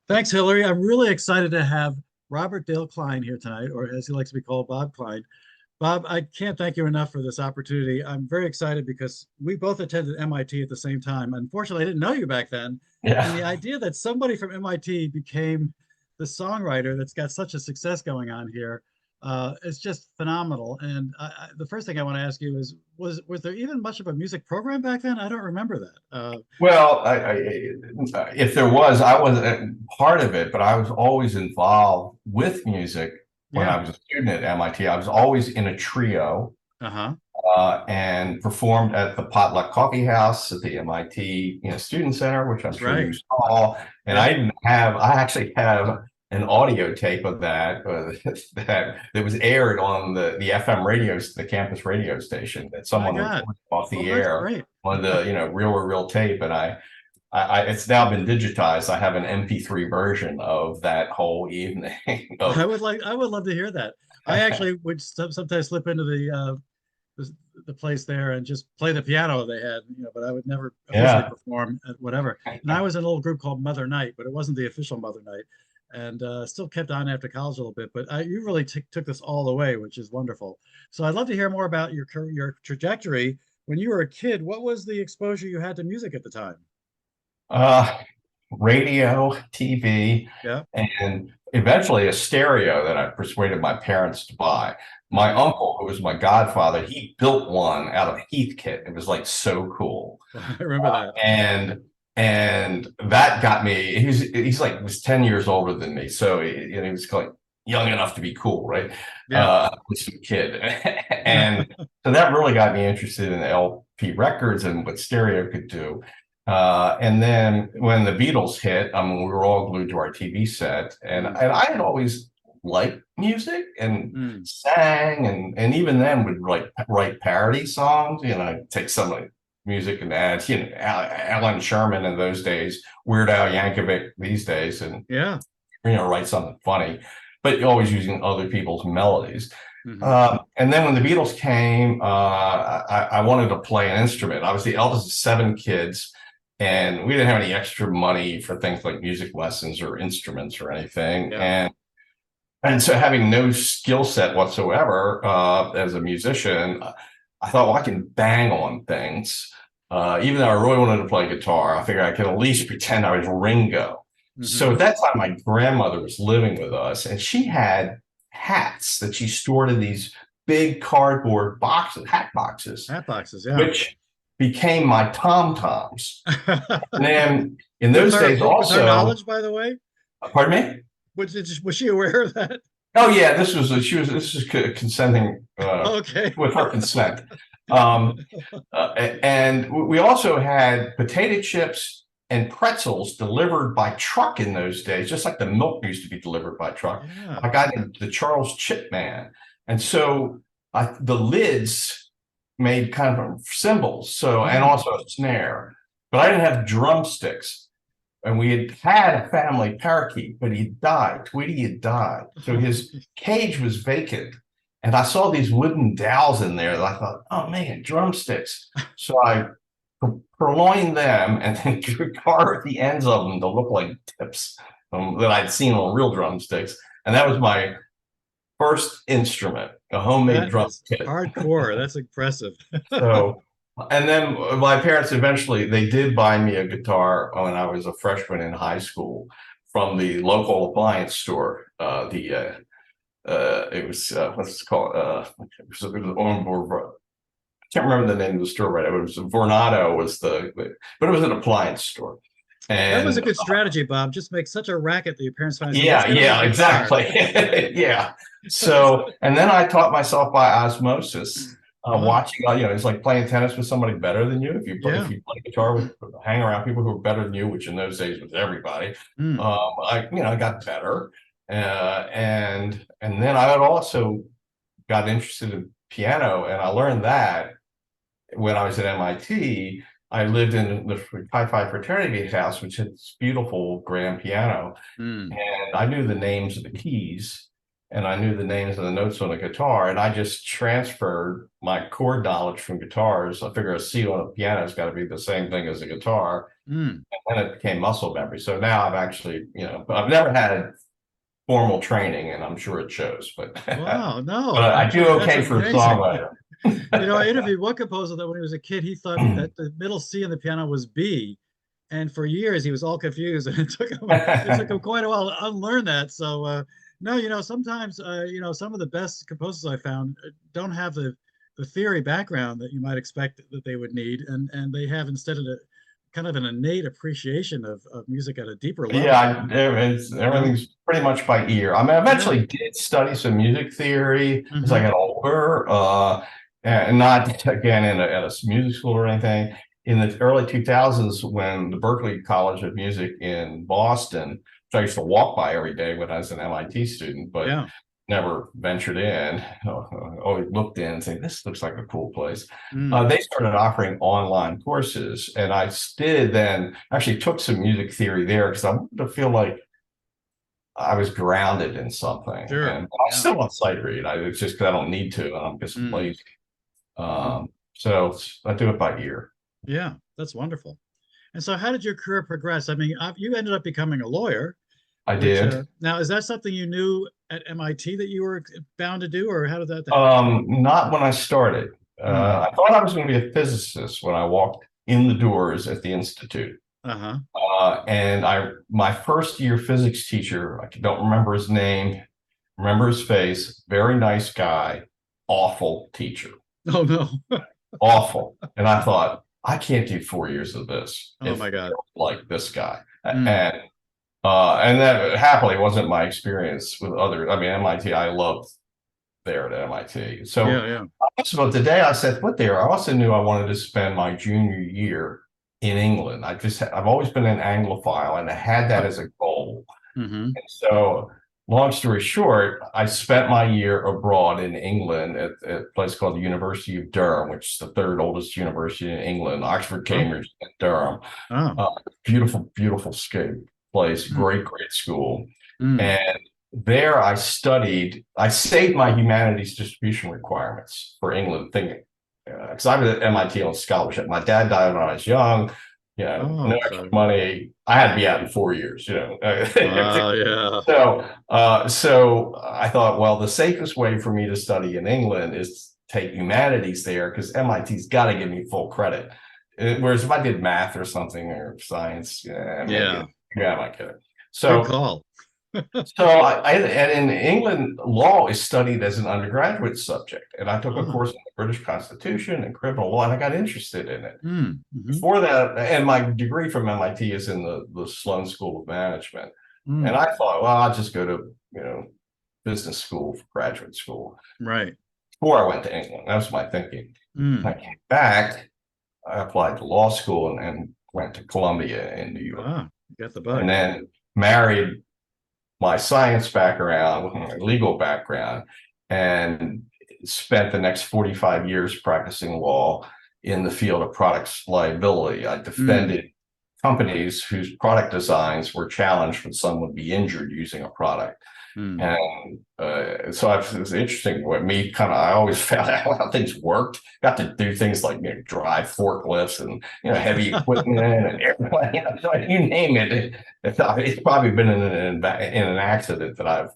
Thanks, Hillary. I'm really excited to have Robert Dale Klein here tonight, or as he likes to be called, Bob Klein. Bob, I can't thank you enough for this opportunity. I'm very excited because we both attended MIT at the same time. Unfortunately, I didn't know you back then. And Yeah. the idea that somebody from MIT became the songwriter that's got such a success going on here is just phenomenal. And the first thing I want to ask you is, was there even much of a music program back then? I don't remember that. Well, if there was, I wasn't part of it, but I was always involved with music when I Yeah. was a student at MIT. I was always in a trio Uh-huh. and performed at the Potluck Coffee House at the MIT, Student Center, which I'm sure you Right. saw. And Yeah. I actually have an audio tape of that that was aired on the FM radios, the campus radio station that My someone God. recorded off Oh, the that's air great. on the reel to reel tape, and it's now been digitized. I have an MP3 version of that whole evening of I would love to hear that. I actually would sometimes slip into the, the place there and just play the piano they had, but I would never officially yeah. perform at whatever. And I was in a little group called Mother Night, but it wasn't the official Mother Night. And still kept on after college a little bit, but you really took this all the way, which is wonderful. So I'd love to hear more about your trajectory. When you were a kid, what was the exposure you had to music at the time? Uh, Radio, TV, Yeah. and eventually a stereo that I persuaded my parents to buy. My Hmm. uncle, who was my godfather, he built one out of Heathkit. It was like so cool. I remember that. And that got me. He's like was 10 years older than me, so he was like young enough to be cool, right? Yeah. Just a kid, and so that really got me interested in LP records and what stereo could do. And then when the Beatles hit, I mean, we were all glued to our TV set, and I had always liked music and Mm. sang, and even then would like write parody songs. Take some like music and add, Alan Sherman in those days, Weird Al Yankovic these days, and Yeah. write something funny, but always using other people's melodies. Hmm. And then when the Beatles came, I wanted to play an instrument. I was the eldest of seven kids, and we didn't have any extra money for things like music lessons or instruments or anything. Yeah. And so having no skill set whatsoever as a musician, I thought, well, I can bang on things. Even though I really wanted to play guitar, I figured I could at least pretend I was Ringo. So Hmm. at that time, my grandmother was living with us, and she had hats that she stored in these big cardboard boxes, hat boxes, Hat boxes. Yeah. which became my tom-toms. And then in with those her days with her also, knowledge, by the way, pardon me? was she aware of that? Oh yeah, this was consenting Okay. with her consent. Um, and we also had potato chips and pretzels delivered by truck in those days, just like the milk used to be delivered by truck. Yeah. I got the Charles Chip Man, and so the lids made kind of cymbals, and Mm. also a snare, but I didn't have drumsticks. And we had a family parakeet, but he died. Tweety had died, so his cage was vacant. And I saw these wooden dowels in there that I thought, oh man, drumsticks. So I purloined them and then carved the ends of them to look like tips that I'd seen on real drumsticks. And that was my first instrument, a homemade That drum is kit. hardcore. That's impressive. So, and then my parents eventually, they did buy me a guitar when I was a freshman in high school from the local appliance store. It was what's it called? It was on board. I can't remember the name of the store right now. It was Vornado was but it was an appliance store. That was a And good strategy, Bob. Just make such a racket that your parents finally say, let's yeah, get him a yeah, guitar. exactly. Yeah. So, and then I taught myself by osmosis, Oh, watching, it's like playing tennis with somebody better than you. If yeah. you play guitar hang around people who are better than you, which in those days was everybody, Mm. I got better. And then I had also got interested in piano, and I learned that when I was at MIT. I lived in the Chi Phi fraternity house, which had this beautiful grand piano, Mm. and I knew the names of the keys, and I knew the names of the notes on the guitar, and I just transferred my chord knowledge from guitars. I figure a C on a piano has got to be the same thing as a guitar, Mm. and then it became muscle memory. So now I've actually, I've never had formal training, and I'm sure it shows. But Wow, but no, I do that's okay for a amazing. songwriter. I interviewed one composer that when he was a kid, he thought that the middle C in the piano was B, and for years he was all confused, and it took him quite a while to unlearn that. So no, sometimes some of the best composers I found don't have the theory background that you might expect that they would need, and they have instead of a kind of an innate appreciation of music at a deeper level. Yeah, You know? everything's pretty much by ear. I mean, I Yeah. eventually did study some music theory as I Hmm. got older, and not again at a music school or anything. In the early 2000s, when the Berklee College of Music in Boston, which I used to walk by every day when I was an MIT student, but Yeah. never ventured in, always looked in and say, this looks like a cool place. Mm. They started offering online courses, and I did then actually took some music theory there because I wanted to feel like I was grounded in something. Sure. And I Yeah. still on sight read. It's just because I don't need to, and I'm just Mm. lazy. So I do it by ear. Yeah, that's wonderful. And so, how did your career progress? I mean, you ended up becoming a lawyer, I which did. now is that something you knew at MIT that you were bound to do, or how did that happen? Not when I started. Mm. I thought I was going to be a physicist when I walked in the doors at the institute. Uh-huh. And my first year physics teacher, I don't remember his name, remember his face, very nice guy, awful teacher, Oh no. awful. And I thought, I can't do 4 years of this Oh if my God. like this guy. Mm. And that happily wasn't my experience with others. I mean, MIT, I loved there at MIT. So Yeah, yeah. also the day I set foot there, I also knew I wanted to spend my junior year in England. I've always been an Anglophile, and I had that as a goal. Mm-hmm. And so, long story short, I spent my year abroad in England at a place called the University of Durham, which is the third oldest university in England. Oxford, Oh, Cambridge, and Durham. oh. Beautiful, beautiful place, Mm. great school. Mm. And there I saved my humanities distribution requirements for England, thinking, because I was at MIT on scholarship. My dad died when I was young, no Oh, extra so money. I had to be out in 4 years, yeah. So I thought, well, the safest way for me to study in England is to take humanities there because MIT's got to give me full credit. Whereas if I did math or something or science, maybe, Yeah. I might get it. Good So call. and in England, law is studied as an undergraduate subject, and I took a Oh. course in the British Constitution and criminal law, and I got interested in it. Mm. Mm-hmm. Before that, and my degree from MIT is in the Sloan School of Management, and Mm. I thought, well, I'll just go to business school for graduate school Right. before I went to England. That was my thinking. Mm. When I came back, I applied to law school and went to Columbia in New York, Ah, you got the and bug. then married my science background, my legal background, and spent the next 45 years practicing law in the field of products liability. I Mm. defended companies whose product designs were challenged when someone would be injured using a product. Mm. And so it was interesting what me kind of, I always found out how things worked. Got to do things like drive forklifts and heavy equipment and airplane, so you name it. It's probably been in an accident that I've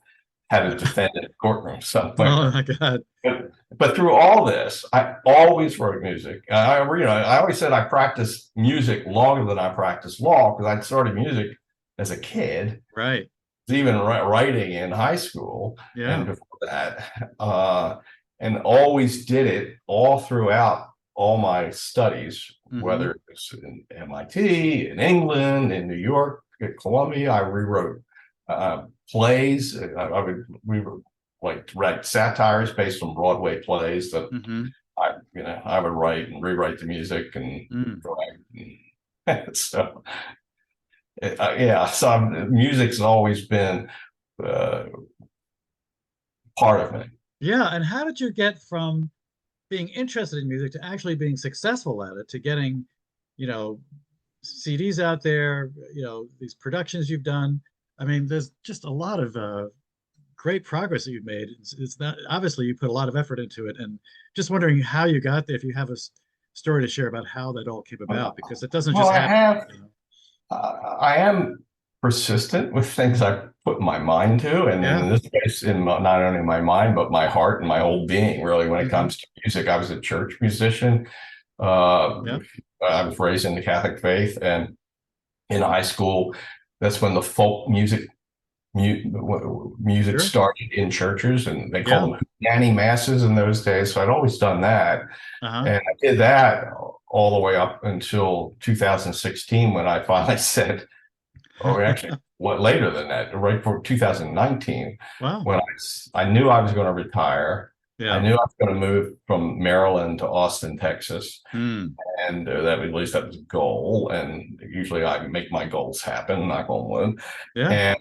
had to defend in a courtroom Oh somewhere. my God. But through all this, I always wrote music. I always said I practiced music longer than I practiced law because I started music as a kid, Right. even writing in high school and Yeah. before that, and always did it all throughout all my studies, Mm-hmm. whether it's in MIT, in England, in New York, at Columbia. I rewrote plays. We would like write satires based on Broadway plays that Mm-hmm. I would write and rewrite the music and Mm. so yeah, so music's always been uh, part of me. Yeah. And how did you get from being interested in music to actually being successful at it, to getting, you know, CDs out there, these productions you've done? I mean, there's just a lot of great progress that you've made. It's not obviously you put a lot of effort into it, and just wondering how you got there. If you have a story to share about how that all came about, because it doesn't Well, just I happen. have I am persistent with things I put my mind to, and in this case, not only my mind but my heart and my whole being. Really, when it comes to music, I was a church musician. I was raised in the Catholic faith, and in high school, that's when the folk music started in churches, and they called them nanny masses in those days. So I'd always done that, and I did that all the way up until 2016, when I finally said, or actually, what later than that, right before 2019, when I knew I was going to retire. I knew I was going to move from Maryland to Austin, Texas, and that at least that was a goal. And usually I make my goals happen, knock on wood. And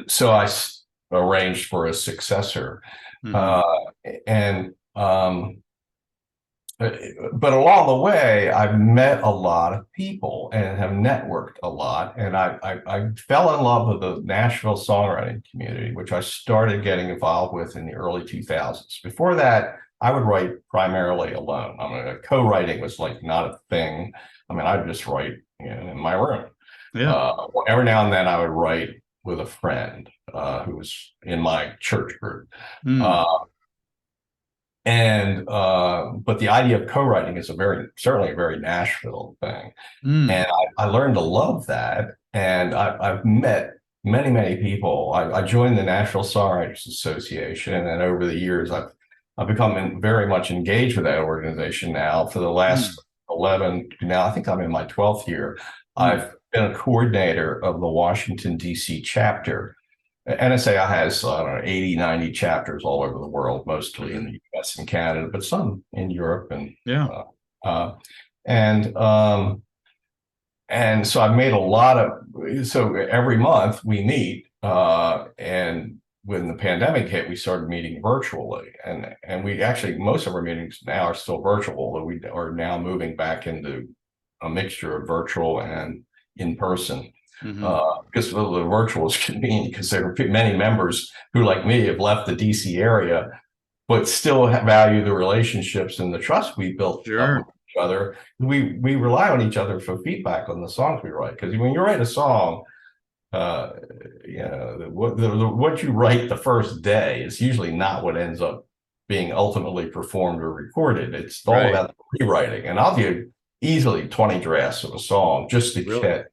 so I arranged for a successor, but along the way, I've met a lot of people and have networked a lot. And I fell in love with the Nashville songwriting community, which I started getting involved with in the early 2000s. Before that, I would write primarily alone. I mean, co-writing was like not a thing. I mean, I'd just write in my room. Every now and then I would write with a friend who was in my church group. But the idea of co-writing is certainly a very Nashville thing. And I learned to love that. And I've met many, many people. I joined the Nashville Songwriters Association, and over the years, I've become very much engaged with that organization now for the last 11, now I think I'm in my 12th year. I've been a coordinator of the Washington, D.C. chapter. NSAI has, I don't know, 80, 90 chapters all over the world, mostly in the US and Canada, but some in Europe. And so I've made a lot of, so every month we meet, and when the pandemic hit, we started meeting virtually. And we actually, most of our meetings now are still virtual, though we are now moving back into a mixture of virtual and in person. Because the virtual is convenient, because there are many members who, like me, have left the DC area, but still value the relationships and the trust we built up with each other. We rely on each other for feedback on the songs we write. Because when you write a song, what you write the first day is usually not what ends up being ultimately performed or recorded. It's all about the rewriting. And I'll do easily 20 drafts of a song just to get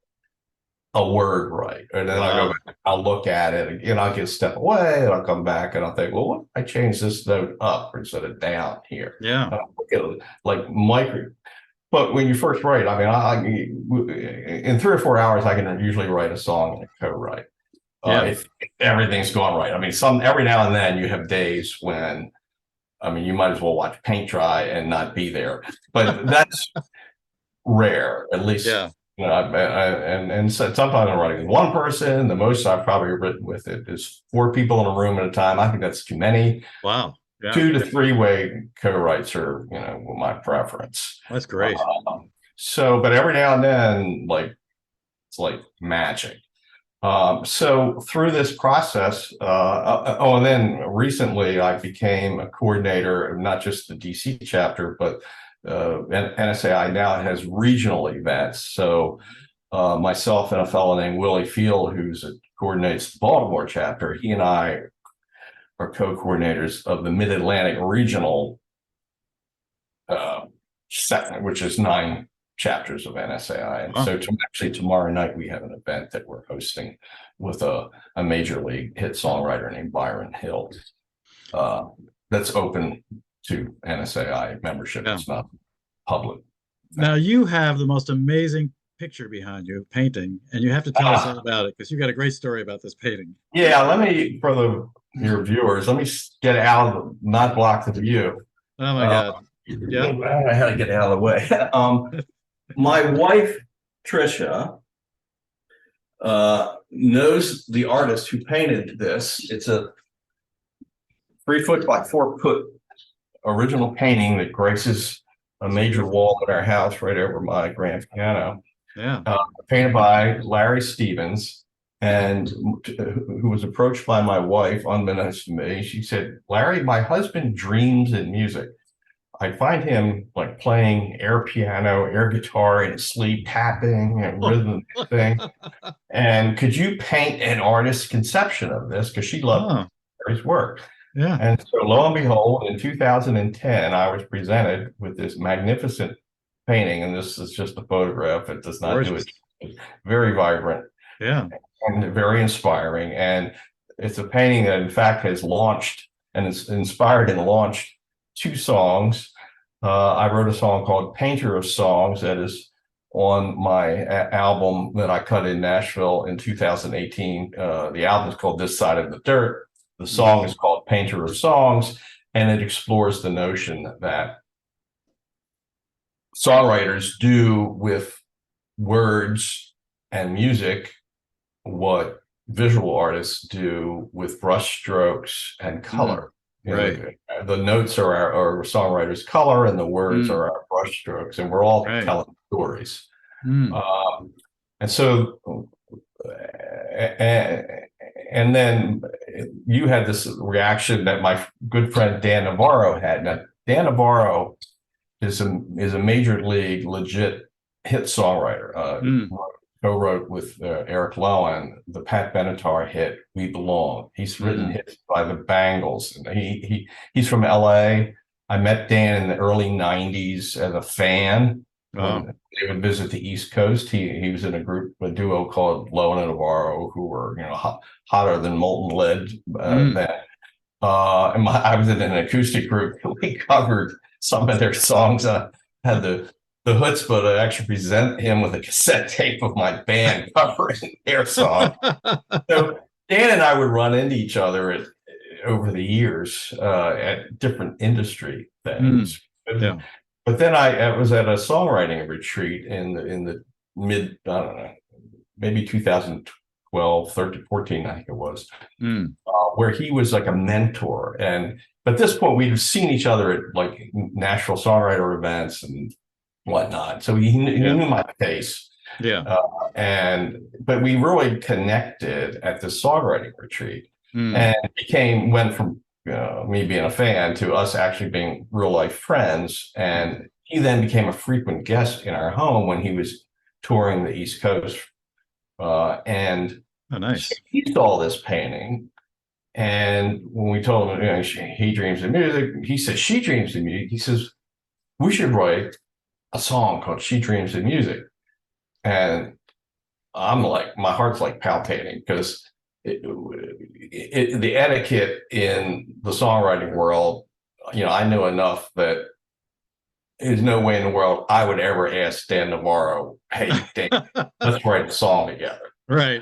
a word right, and then I'll go back, I'll look at it, and I'll just step away, and I'll come back, and I'll think, well, what if I change this note up instead of down here? Like micro. But when you first write, I mean, in 3 or 4 hours, I can usually write a song and co-write. If everything's going right. I mean, every now and then you have days when, I mean, you might as well watch paint dry and not be there, but that's rare, at least. And so sometimes I'm writing with one person. The most I've probably written with it is 4 people in a room at a time. I think that's too many. 2 to 3-way co-writes are, my preference. That's great. But every now and then, it's like magic. So through this process, and then recently I became a coordinator of not just the DC chapter, but NSAI now has regional events. So myself and a fellow named Willie Field, who coordinates the Baltimore chapter, he and I are co-coordinators of the Mid-Atlantic Regional segment, which is 9 chapters of NSAI. And so actually tomorrow night we have an event that we're hosting with a major league hit songwriter named Byron Hill. That's open to NSAI membership. It's not public. Now you have the most amazing picture behind you, painting, and you have to tell us all about it, because you got a great story about this painting. Let me, for your viewers, let me get out, not block the view. Oh my God. I had to get out of the way. My wife, Trisha, knows the artist who painted this. It's a 3 foot by 4 foot original painting that graces a major wall in our house right over my grand piano. Painted by Larry Stevens, and who was approached by my wife, unbeknownst to me. She said, "Larry, my husband dreams in music. I find him like playing air piano, air guitar in his sleep, tapping and rhythm thing. And could you paint an artist's conception of this? Because she loved his work. Yeah. And so lo and behold, in 2010, I was presented with this magnificent painting. And this is just a photograph. It does not do it. It's very vibrant. Yeah. And very inspiring. And it's a painting that, in fact, has launched and it's inspired and launched 2 songs. I wrote a song called Painter of Songs that is on my album that I cut in Nashville in 2018. The album is called This Side of the Dirt. The song is called Painter of Songs, and it explores the notion that songwriters do with words and music what visual artists do with brush strokes and color. Right. The notes are our songwriters' color, and the words are our brush strokes, and we're all telling stories. And so, and then you had this reaction that my good friend Dan Navarro had. Now, Dan Navarro is a major league legit hit songwriter. Co-wrote with Eric Lowen the Pat Benatar hit "We Belong." He's written hits by the Bangles. He's from LA. I met Dan in the early '90s as a fan. When they would visit the East Coast. He was in a duo called Lowen and Navarro, who were hotter than molten lead. I was in an acoustic group. We covered some of their songs. I had the chutzpah to actually present him with a cassette tape of my band covering their song. So Dan and I would run into each other over the years at different industry things. But then I was at a songwriting retreat in the mid, I don't know, maybe 2012, 13, 14, I think it was, where he was like a mentor. But at this point, we'd seen each other at like Nashville songwriter events and whatnot. So he knew my face. But we really connected at this songwriting retreat, and went from me being a fan to us actually being real life friends. And he then became a frequent guest in our home when he was touring the East Coast. And nice. So he saw this painting, and when we told him he dreams of music, he said she dreams of music. He says we should write a song called She Dreams of Music. And I'm like, my heart's like palpitating, because the etiquette in the songwriting world, I know enough that there's no way in the world I would ever ask Dan Navarro, hey, Dan, let's write a song together. Right.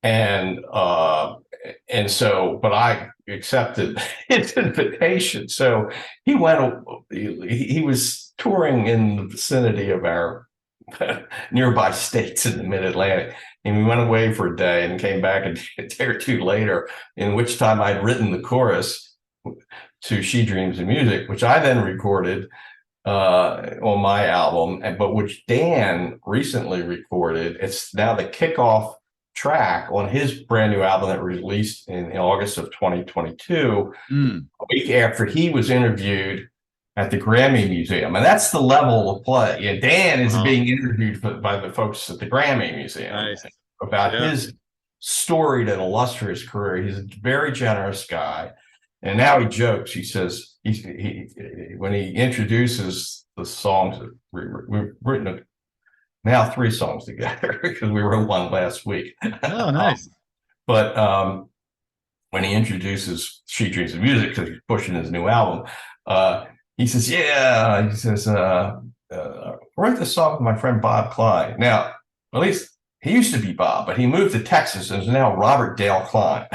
And so, but I accepted his invitation. So he was touring in the vicinity of our nearby states in the Mid-Atlantic. And we went away for a day and came back a day or two later, in which time I'd written the chorus to She Dreams of Music, which I then recorded on my album, but which Dan recently recorded. It's now the kickoff track on his brand new album that released in August of 2022, a week after he was interviewed at the Grammy Museum. And that's the level of play. Yeah, Dan is being interviewed by the folks at the Grammy Museum about his storied and illustrious career. He's a very generous guy. And now he jokes. He says, when he introduces the songs, we've written now 3 songs together, because we wrote one last week. Oh, nice. But when he introduces She Dreams of Music, because he's pushing his new album, he says, write the song with my friend Bob Klein. Now, at least he used to be Bob, but he moved to Texas and is now Robert Dale Klein.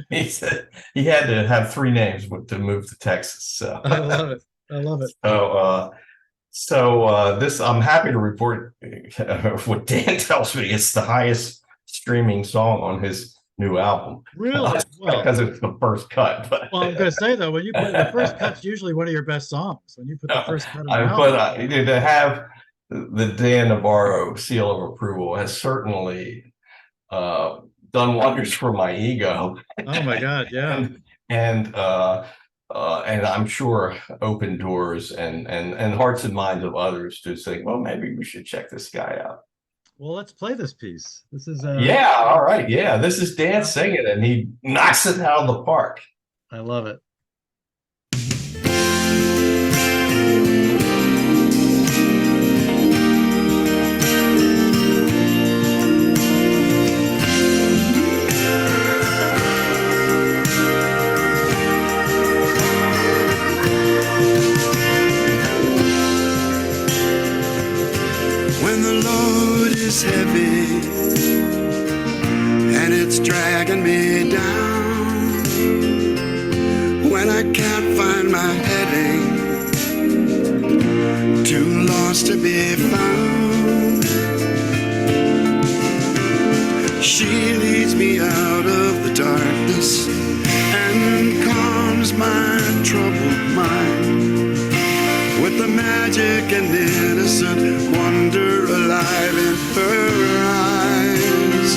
He said he had to have 3 names to move to Texas. So I love it. So this, I'm happy to report what Dan tells me is the highest streaming song on his new album. Really? Because it's the first cut. But well, I'm going to say, though, when you put the first cut's usually one of your best songs. When you put the first cut on album. To have the Dan Navarro seal of approval has certainly done wonders for my ego. Oh my God, yeah. and and I'm sure opened doors and hearts and minds of others to say, well, maybe we should check this guy out. Well, let's play this piece. This is Yeah, all right. Yeah, this is Dan singing, and he knocks it out of the park. I love it. Heavy and it's dragging me down, when I can't find my heading, too lost to be found. She leads me out of the darkness and calms my troubled mind with the magic and innocent wonder alive in her eyes.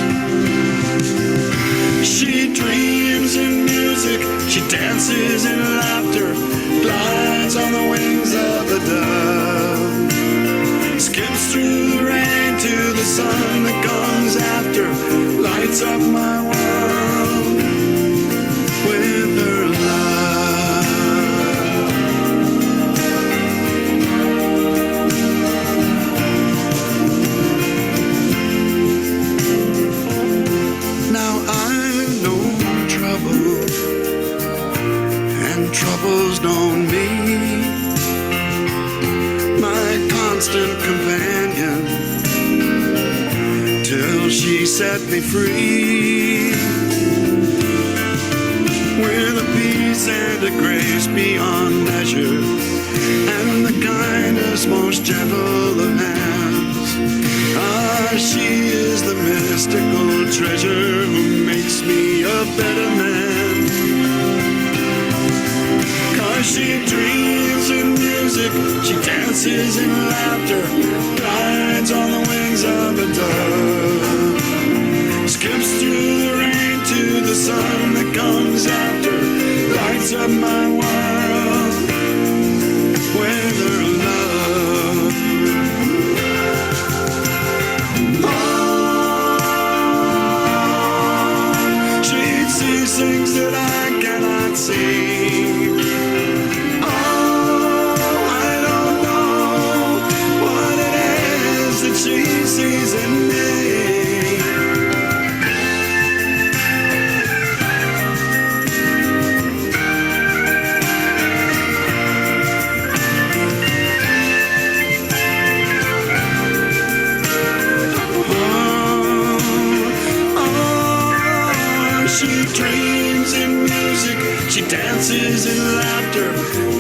She dreams in music, she dances in laughter, glides on the wings of a dove, skips through the rain to the sun that comes after, lights up my world with her love. Troubles known me, my constant companion, till she set me free, with a peace and a grace beyond measure, and the kindness most gentle of hands. Ah, she is the mystical treasure who makes me a better man. She dreams in music, she dances in laughter, glides on the wings of a dove, skips through the rain to the sun that comes after, lights up my world with her love. Oh, she sees things that I cannot see. She sees in me. She dreams in music, she dances in laughter,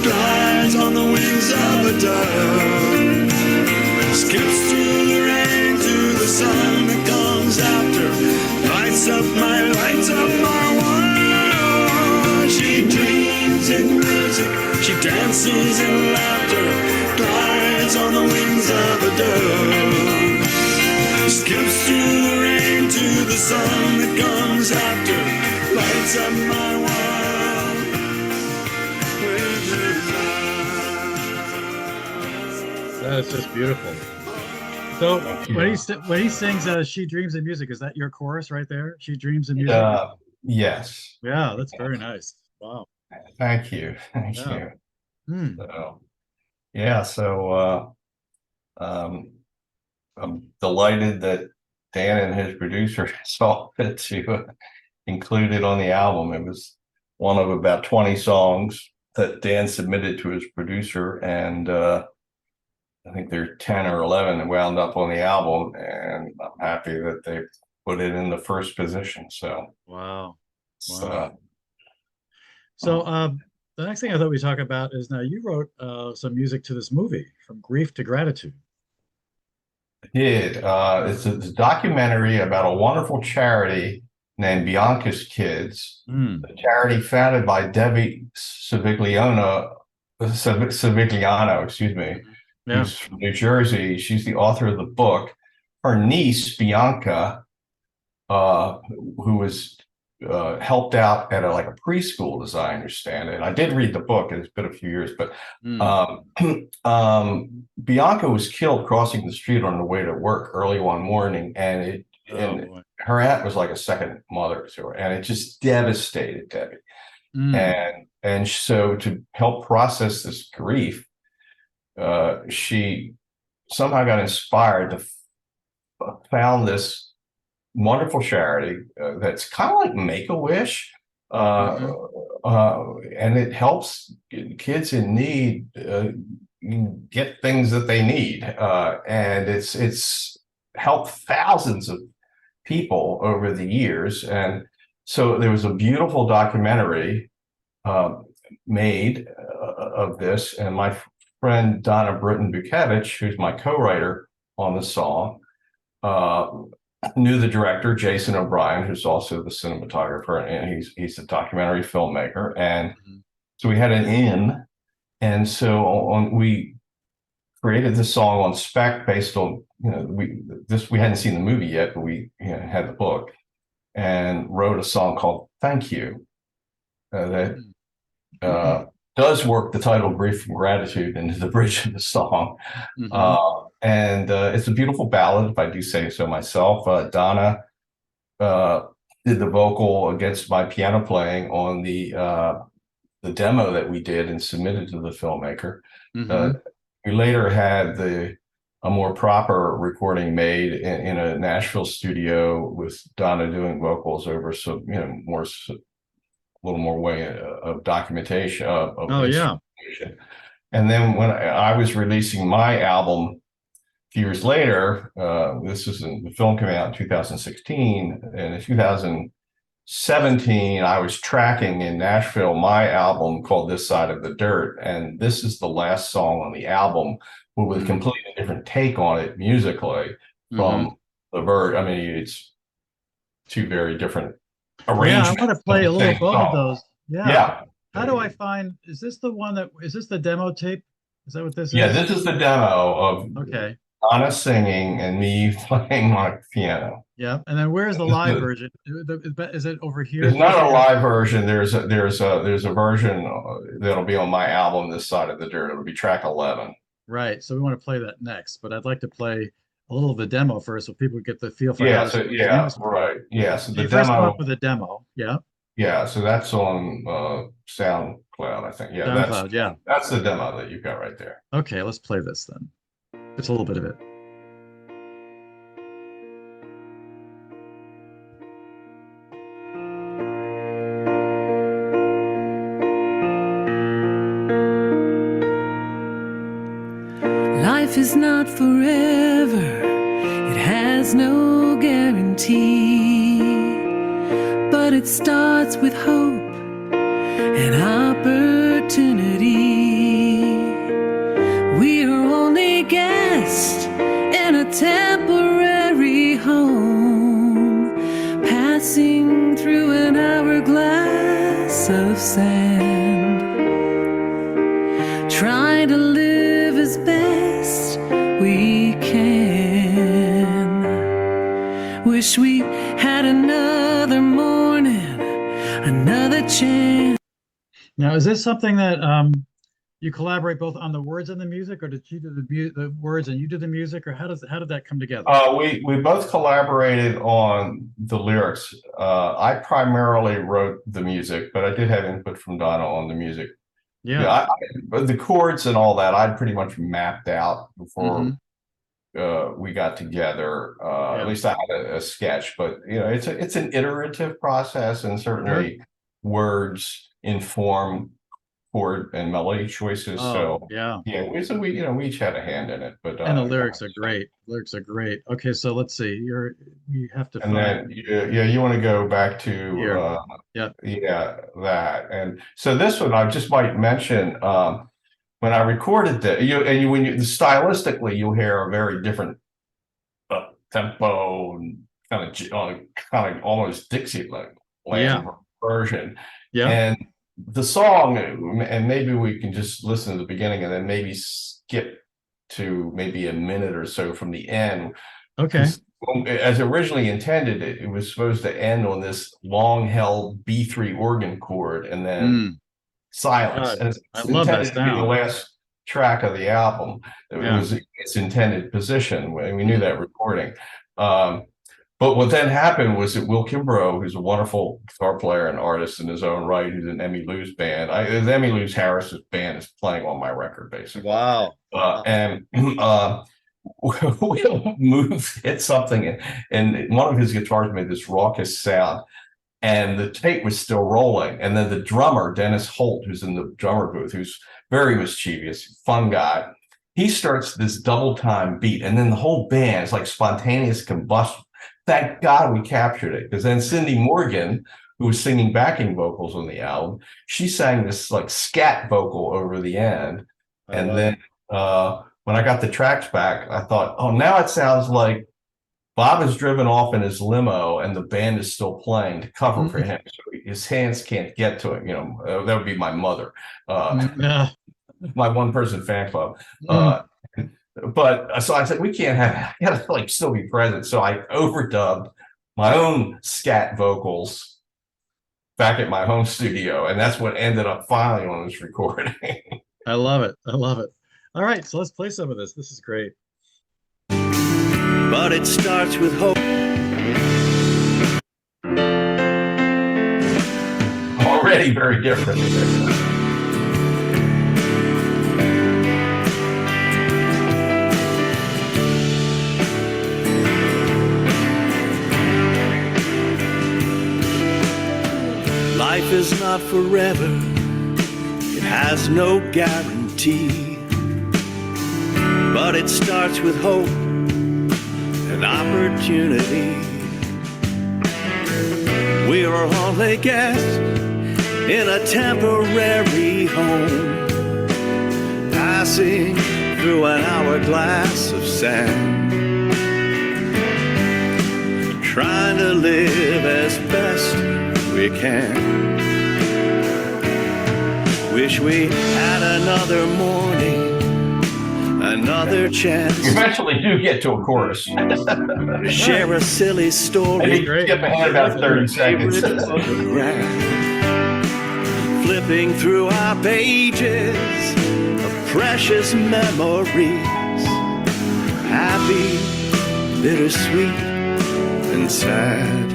glides on the wings of a dove, skips through the rain to the sun that comes after, lights up my world. She dreams in music, she dances in laughter, glides on the wings of a dove, skips through the rain to the sun that comes after, lights up my world with her love. That's just beautiful. So when he sings "She Dreams in Music," is that your chorus right there? She dreams in music. Yes. Yeah, that's very nice. Wow. Thank you. Thank Yeah. you. So, yeah. So I'm delighted that Dan and his producer saw fit to include it on the album. It was one of about 20 songs that Dan submitted to his producer, and I think there are 10 or 11 that wound up on the album, and I'm happy that they put it in the first position. So wow. So the next thing I thought we'd talk about is, now you wrote some music to this movie, From Grief to Gratitude. I did. It's a documentary about a wonderful charity named Bianca's Kids, a charity founded by Debbie Civigliano, excuse me, who's from New Jersey. She's the author of the book. Her niece, Bianca, who was helped out at like a preschool, as I understand it. And I did read the book, and it's been a few years, but Bianca was killed crossing the street on the way to work early one morning, and her aunt was like a second mother to her, and it just devastated Debbie. And so to help process this grief, she somehow got inspired to found this wonderful charity that's kind of like Make-A-Wish, and it helps kids in need get things that they need, and it's helped thousands of people over the years. And so there was a beautiful documentary made of this, and my friend Donna Britton-Bukevich, who's my co-writer on the song, knew the director, Jason O'Brien, who's also the cinematographer, and he's a documentary filmmaker. And so we had an in, and so we created this song on spec based on, we hadn't seen the movie yet, but we had the book, and wrote a song called Thank You that does work the title Grief and Gratitude into the bridge of the song. And it's a beautiful ballad, if I do say so myself. Donna did the vocal against my piano playing on the demo that we did and submitted to the filmmaker. We later had a more proper recording made in a Nashville studio with Donna doing vocals over some, a little more way of documentation of And then when I was releasing my album a few years later, the film came out in 2016, and in 2017 I was tracking in Nashville my album called This Side of the Dirt, and this is the last song on the album, but with a completely different take on it musically from the Bird. I mean, it's two very different arrangements. I want to play a little both of those. Yeah. How do I find, is this the demo tape? Is that what this is? Yeah, this is the demo of Donna singing and me playing on a piano. Yeah, and then where's the live version? Is it over here? There's not a live version. There's a version that'll be on my album, This Side of the Dirt. It'll be track 11. Right. So we want to play that next, but I'd like to play a little of the demo first, so people get the feel for right. Yeah. So the first demo come up with a demo. Yeah. Yeah. So that's on SoundCloud, I think. Yeah. SoundCloud, That's the demo that you've got right there. Okay, let's play this then. It's a little bit of it. Life is not forever, it has no guarantee, but it starts with hope and opportunity. We are only guests in a temporary home, passing through an hourglass of sand, trying to live as best we can. Wish we had another morning, another chance. Now, is this something that you collaborate both on the words and the music, or did you do the words and you do the music, or how did that come together? We both collaborated on the lyrics. I primarily wrote the music, but I did have input from Donna on the music. Yeah, the chords and all that I'd pretty much mapped out before we got together. At least I had a sketch, but it's an iterative process, and certainly words inform chord and melody choices. We each had a hand in it. But and the lyrics are great. Lyrics are great. Okay, so let's see. You have to. And then you want to go back to that. And so this one I just might mention. When I recorded that, stylistically, you'll hear a very different tempo and kind of almost Dixieland version. Yeah. And the song, and maybe we can just listen to the beginning and then maybe skip to maybe a minute or so from the end, Okay. As originally intended, it was supposed to end on this long-held B3 organ chord and then silence. God, And it's I love that intended to be the sound. last track of the album. It Yeah. was its intended position. We knew that recording. But what then happened was that Will Kimbrough, who's a wonderful guitar player and artist in his own right, who's in Emmy Lou's band. Emmy Lou Harris's band is playing on my record, basically. Wow. And Will hit something, and one of his guitars made this raucous sound, and the tape was still rolling. And then the drummer, Dennis Holt, who's in the drummer booth, who's very mischievous, fun guy, he starts this double time beat, and then the whole band is like spontaneous combustion. Thank God we captured it, because then Cindy Morgan, who was singing backing vocals on the album, she sang this like scat vocal over the end. And then when I got the tracks back, I thought, oh, now it sounds like Bob is driven off in his limo and the band is still playing to cover for him. So his hands can't get to it. That would be my mother, my one person fan club. But so I said, we can't have, I gotta like still be present. So I overdubbed my own scat vocals back at my home studio. And that's what ended up finally on this recording. I love it. I love it. All right, so let's play some of this. This is great. But it starts with hope. Already very different. Life is not forever. It has no guarantee. But it starts with hope and opportunity. We are all a guest in a temporary home, passing through an hourglass of sand, trying to live as best we can. Wish we had another morning, another chance. You eventually do get to a chorus. To share a silly story. And you skip ahead about 30 seconds. Flipping through our pages of precious memories. Happy, bittersweet, and sad.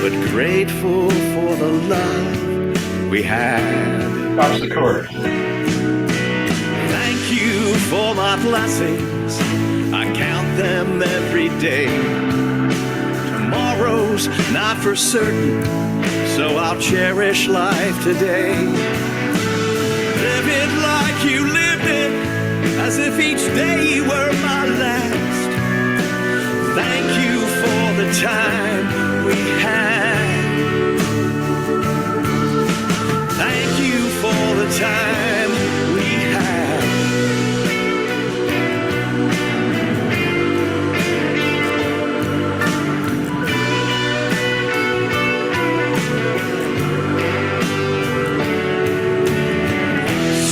But grateful for the love we had. That's the chorus. Thank you for my blessings. I count them every day. Tomorrow's not for certain, so I'll cherish life today. Live it like you lived it, as if each day were my last. Thank you for the time we had. Thank you for the time we had.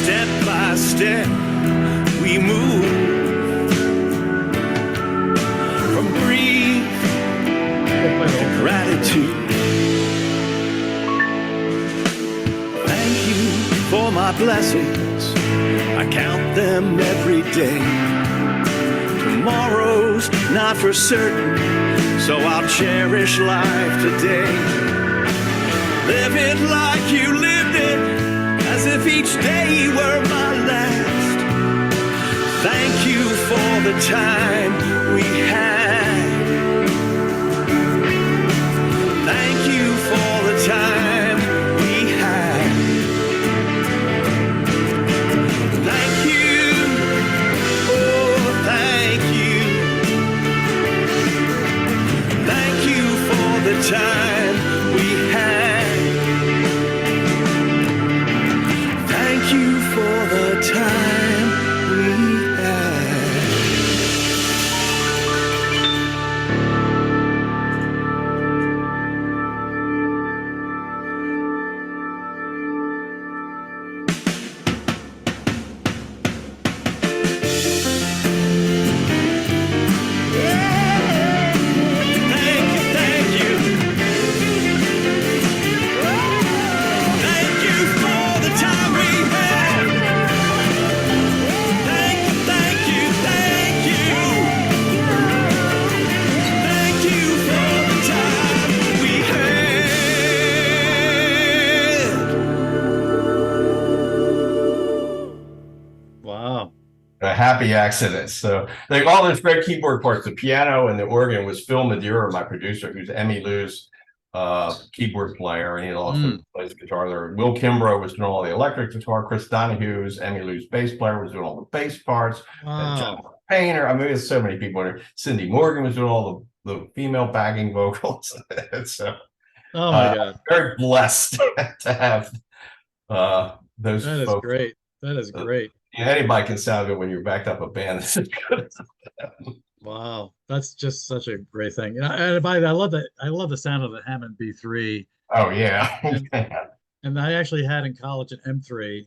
Step by step we move from grief to gratitude. Thank you for my blessings. I count them every day. Tomorrow's not for certain, so I'll cherish life today. Live it like you lived it, as if each day were my last. Thank you for the time we had. Thank you for the time we had. Thank you, oh thank you. Thank you for the time we had. Thank you for the time we had. happy accidents. So like all those great keyboard parts, the piano and the organ was Phil Madura, my producer, who's Emmylou's keyboard player, and he also plays guitar there. Will Kimbrough was doing all the electric guitar. Chris Donahue, who's Emmylou's bass player, was doing all the bass parts. And John Painter, I mean, there's so many people in there. Cindy Morgan was doing all the female backing vocals. So, oh my God, very blessed to have those. That is folks. great. That is great. Yeah, anybody can sound good when you're backed up a band that's as good as them. Wow, that's just such a great thing. And I love that. I love the sound of the Hammond B3. Oh yeah. And I actually had in college an M3,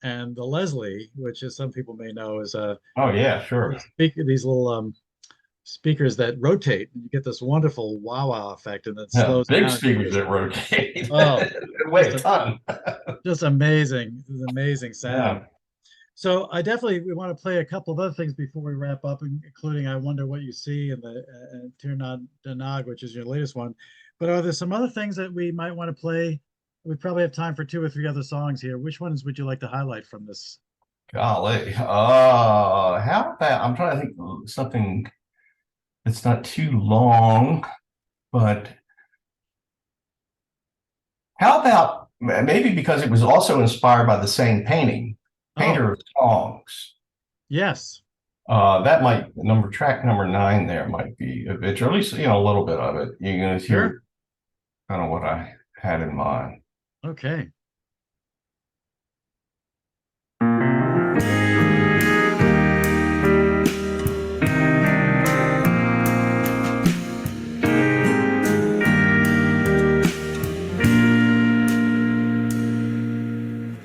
and the Leslie, which is some people may know, is a oh yeah, sure. these little speakers that rotate, and you get this wonderful wah-wah effect, and it slows big down. speakers that rotate. Oh, weigh a ton. Just amazing, amazing sound. Yeah. So we want to play a couple of other things before we wrap up, including I Wonder What You See and the Tir Na Nog, which is your latest one. But are there some other things that we might want to play? We probably have time for 2 or 3 other songs here. Which ones would you like to highlight from this? Golly. How about, I'm trying to think of something that's not too long, but how about maybe because it was also inspired by the same painting, Painter of Songs. Yes. That might, track number 9 there might be a bit, or at least, a little bit of it. You're going to hear kind of what I had in mind. Okay.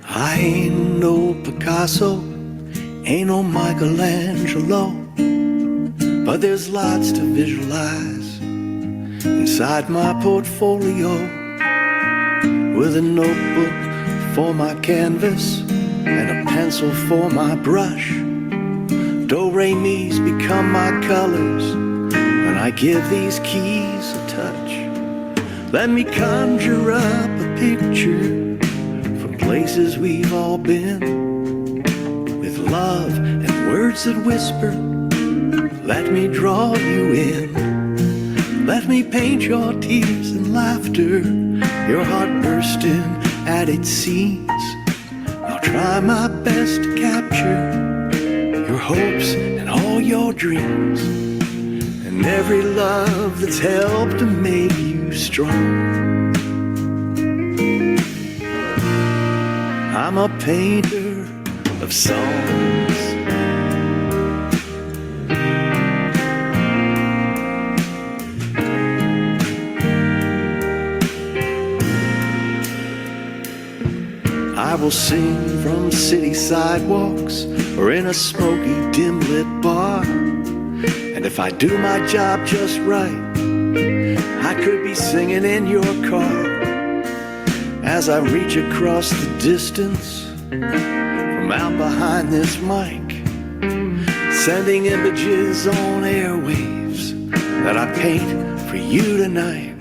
I ain't no Picasso, ain't no Michelangelo, but there's lots to visualize inside my portfolio. With a notebook for my canvas and a pencil for my brush, do-re-mi's become my colors when I give these keys a touch. Let me conjure up a picture from places we've all been, with love and words that whisper. Let me draw you in. Let me paint your tears and laughter, your heart bursting at its seams. I'll try my best to capture your hopes and all your dreams, and every love that's helped to make you strong. I'm a painter of songs. I will sing from city sidewalks or in a smoky, dim-lit bar. And if I do my job just right, I could be singing in your car as I reach across the distance from out behind this mic, sending images on airwaves that I paint for you tonight.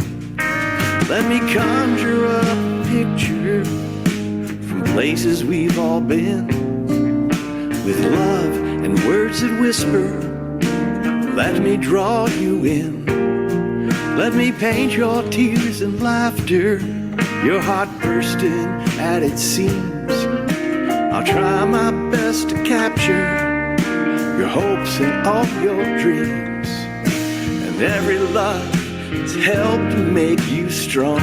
Let me conjure up a picture from places we've all been, with love and words that whisper. Let me draw you in. Let me paint your tears and laughter, your heart bursting at its seams. I'll try my best to capture your hopes and all your dreams, and every love that's helped to make you strong.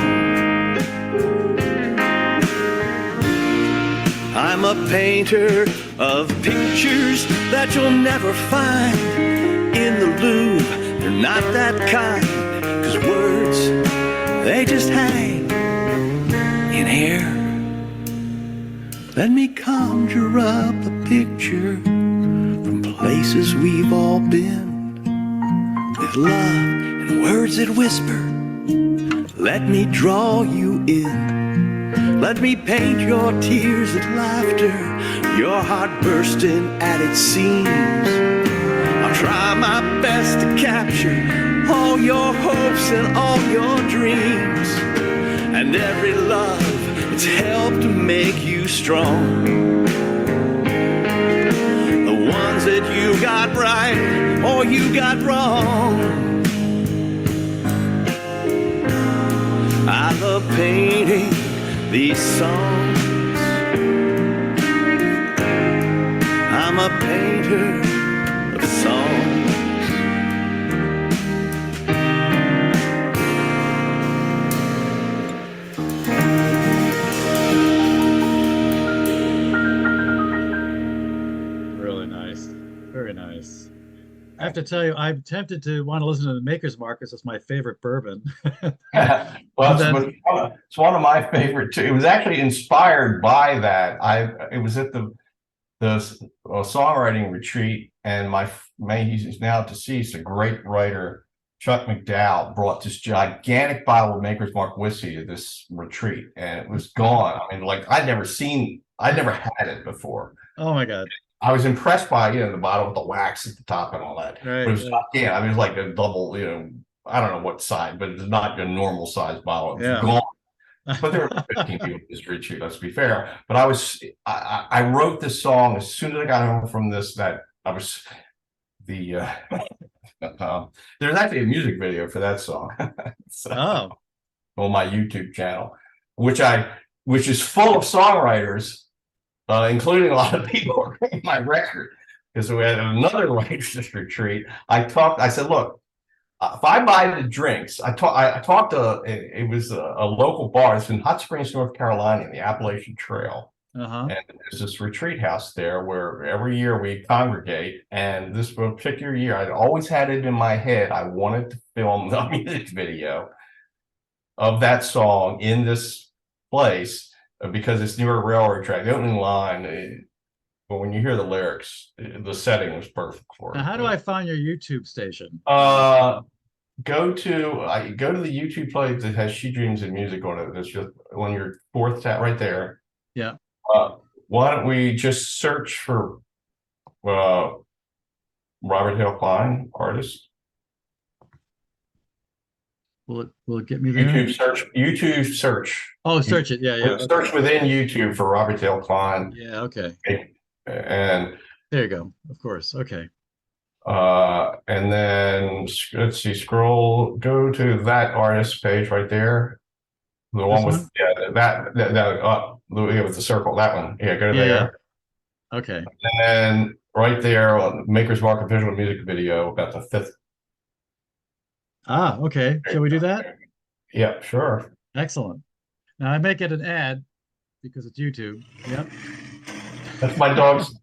I'm a painter of pictures that you'll never find in the Louvre. They're not that kind, 'cause words, they just hang in air. Let me conjure up a picture from places we've all been, with love and words that whisper. Let me draw you in. Let me paint your tears and laughter, your heart bursting at its seams. I'll try my best to capture all your hopes and all your dreams, and every love that's helped to make you strong. The ones things that you got right or you got wrong. I love painting these songs. I'm a painter of songs. Really nice. Very nice. I have to tell you, I'm tempted to want to listen to the Maker's Mark because it's my favorite bourbon. Well, it's one of my favorite too. It was actually inspired by that. It was at the songwriting retreat, and he's now deceased, a great writer, Chuck McDowell, brought this gigantic bottle of Maker's Mark whiskey to this retreat, and it was gone. I mean, like I'd never had it before. Oh my God. I was impressed by, the bottle with the wax at the top and all that. Right, but it was not, I mean, it was like a double, I don't know what size, but it's not a normal size bottle. It was gone. But there were 15 people at this retreat, let's be fair. But I wrote this song as soon as I got home from this, that I was there's actually a music video for that song. On my YouTube channel, which is full of songwriters, including a lot of people who are my record. Because we had another writers retreat. I said, look, if I buy the drinks, I talked to, it was a local bar. It's in Hot Springs, North Carolina, in the Appalachian Trail. And there's this retreat house there where every year we congregate. And this particular year, I'd always had it in my head. I wanted to film the music video of that song in this place because it's near a railroad track. The opening line, but when you hear the lyrics, the setting was perfect for it. Now, how do I find your YouTube station? Go to the YouTube page that has She Dreams of Music on it. It's just on your fourth tab right there. Yeah. Why don't we just search for Robert Dale Klein, artist? Will it get me there? YouTube search. Oh, search it. Yeah. Search within YouTube for Robert Dale Klein. Yeah. Okay. And there you go. Of course. Okay. And then let's see, go to that artist page right there. The one with that with the circle, that one. Yeah, go to there. Okay. And right there on Maker's Mark official music video, about the fifth. Okay. Shall we do that? Yeah, sure. Excellent. Now I may get an ad because it's YouTube. Yep. That's my dog's.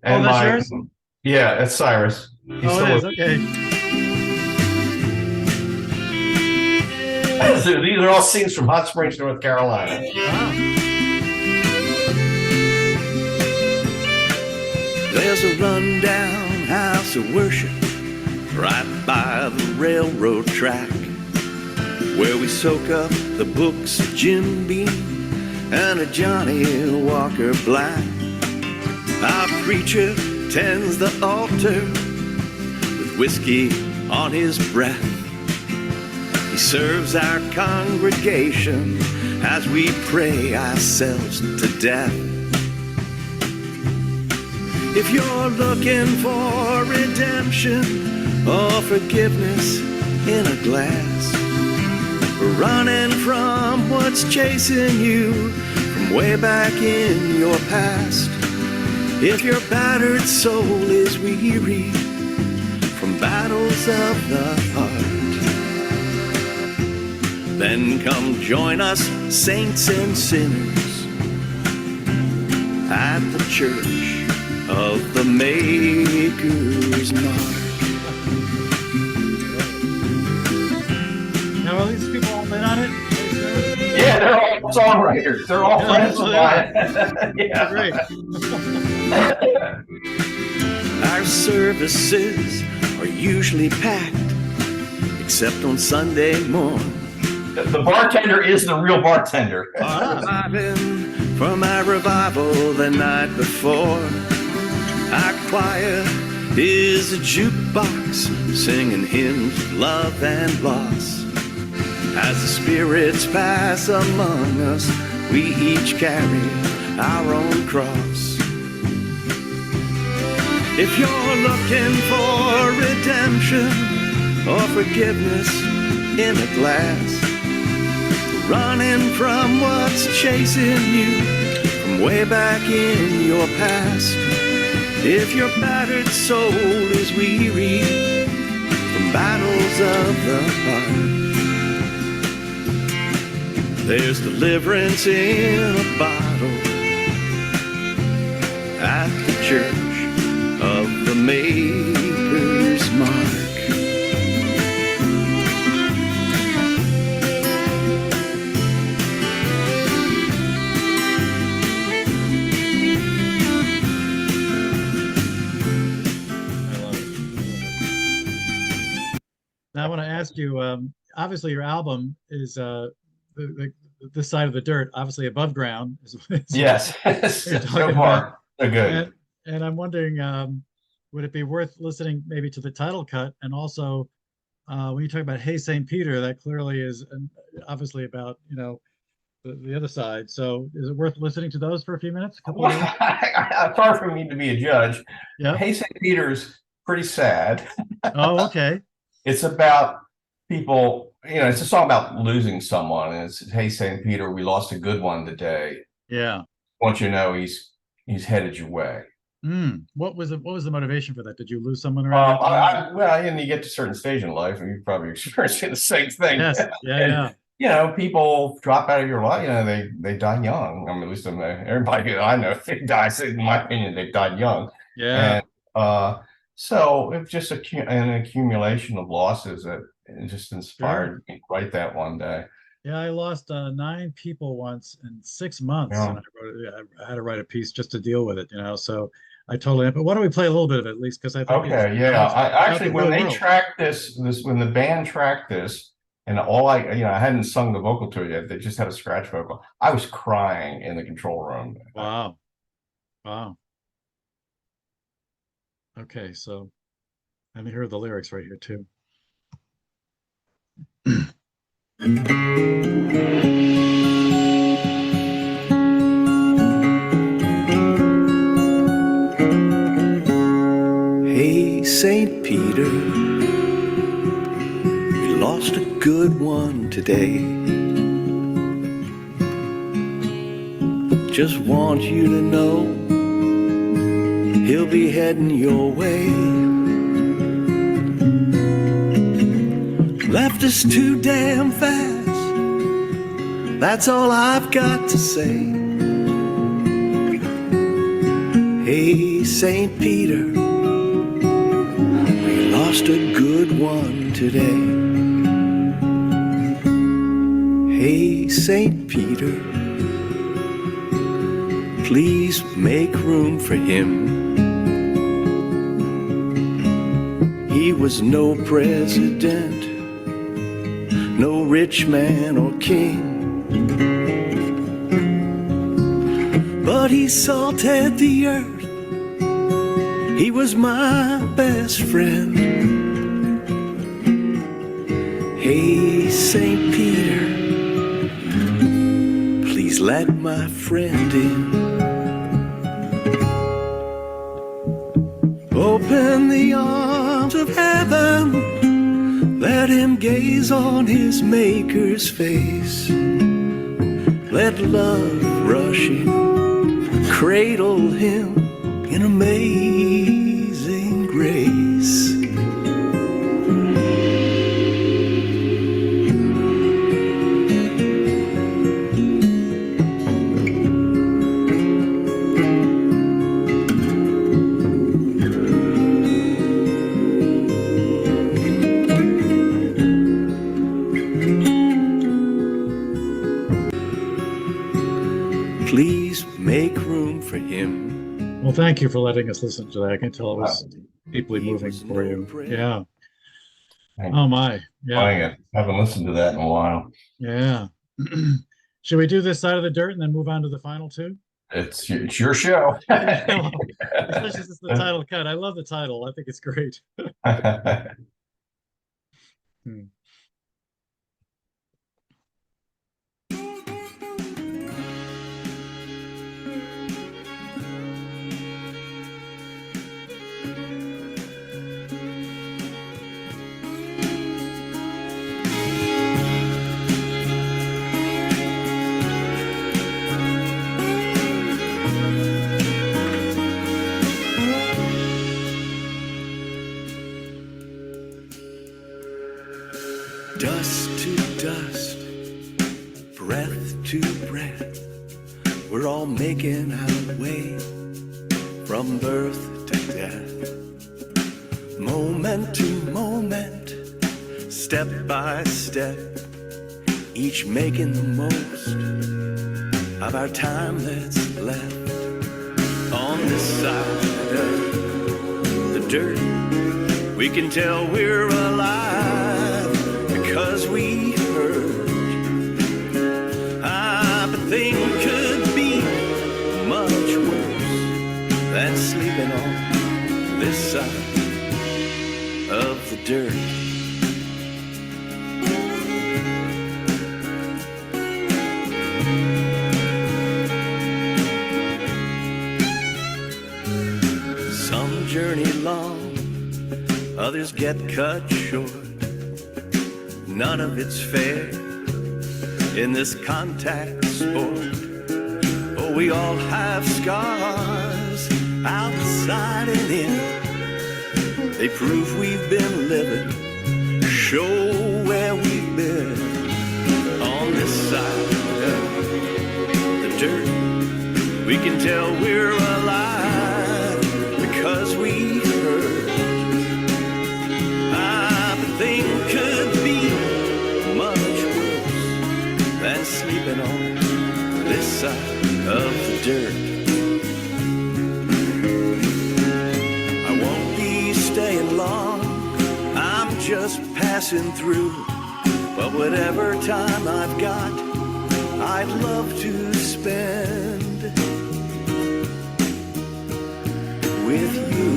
And that's yours? Yeah, that's Cyrus. It is. Okay. So these are all scenes from Hot Springs, North Carolina. Wow. There's a rundown house of worship right by the railroad track where we soak up the books of Jim Beam and a Johnny Walker Black. Our preacher tends the altar with whiskey on his breath. He serves our congregation as we pray ourselves to death. If you're looking for redemption or forgiveness in a glass, running from what's chasing you from way back in your past, if your battered soul is weary from battles of the heart, then come join us, saints and sinners, at the church of the Maker's Mark. Now, are these people all in on it? Yeah, they're all songwriters. They're all friends of mine. Yeah, great. Our services are usually packed, except on Sunday morning. The bartender is the real bartender. Arriving from our revival the night before, our choir is a jukebox singing hymns of love and loss. As the spirits pass among us, we each carry our own cross. If you're looking for redemption or forgiveness in a glass, running from what's chasing you from way back in your past. If your battered soul is weary from battles of the heart, there's deliverance in a bottle at the church of the Maker's Mark. Now I want to ask you, obviously your album is this side of the dirt, obviously above ground. Yes, so far, so good. And I'm wondering, would it be worth listening maybe to the title cut? And also, when you talk about Hey St. Peter, that clearly is obviously about, the other side. So is it worth listening to those for a few minutes? It's hard for me to be a judge. Yeah. Hey St. Peter's pretty sad. Oh, okay. It's about people, it's a song about losing someone. And it's, hey, St. Peter, we lost a good one today. Yeah. I want you to know he's headed your way. What was the motivation for that? Did you lose someone around that time? Well, and you get to a certain stage in life, and you're probably experiencing the same thing. Yes. Yeah. And, people drop out of your life. They die young. I mean, at least everybody I know, they die. In my opinion, they died young. Yeah. And so it's just an accumulation of losses that just inspired me to write that one day. Yeah, I lost 9 people once in 6 months, and I had to write a piece just to deal with it. So I totally. But why don't we play a little bit of it at least? Because I think. Okay, yeah. I actually, when they tracked when the band tracked this, and I hadn't sung the vocal to it yet. They just had a scratch vocal. I was crying in the control room. Wow. Okay, so let me hear the lyrics right here too. Hey, St. Peter, we lost a good one today. Just want you to know he'll be heading your way. Left us too damn fast, that's all I've got to say. Hey, St. Peter, we lost a good one today. Hey, St. Peter, please make room for him. He was no president, no rich man or king, but he salted the earth. He was my best friend. Hey, St. Peter, please let my friend in. Open the arms of heaven, let him gaze on his Maker's face. Let love rush in, cradle him in amazing grace. Please make room for him. Well, thank you for letting us listen to that. I can tell it was deeply moving for you. Yeah. Oh my. Yeah. I haven't listened to that in a while. Yeah. Should we do this side of the dirt and then move on to the final two? It's your show. Especially since it's the title cut. I love the title. I think it's great. Dust to dust, breath to breath, we're all making our way from birth to death. Moment to moment, step by step, each making the most of our time that's left on this side of the dirt. We can tell we're alive because we heard. But things could be much worse than sleeping on this side of the dirt. Some journey long, others get cut short. None of it's fair in this contact sport. Oh, we all have scars outside and in. They prove we've been living, show where we've been on this side of the dirt. We can tell we're alive because we heard. But things could be much worse than sleeping on this side of the dirt. Staying long, I'm just passing through. But whatever time I've got, I'd love to spend with you.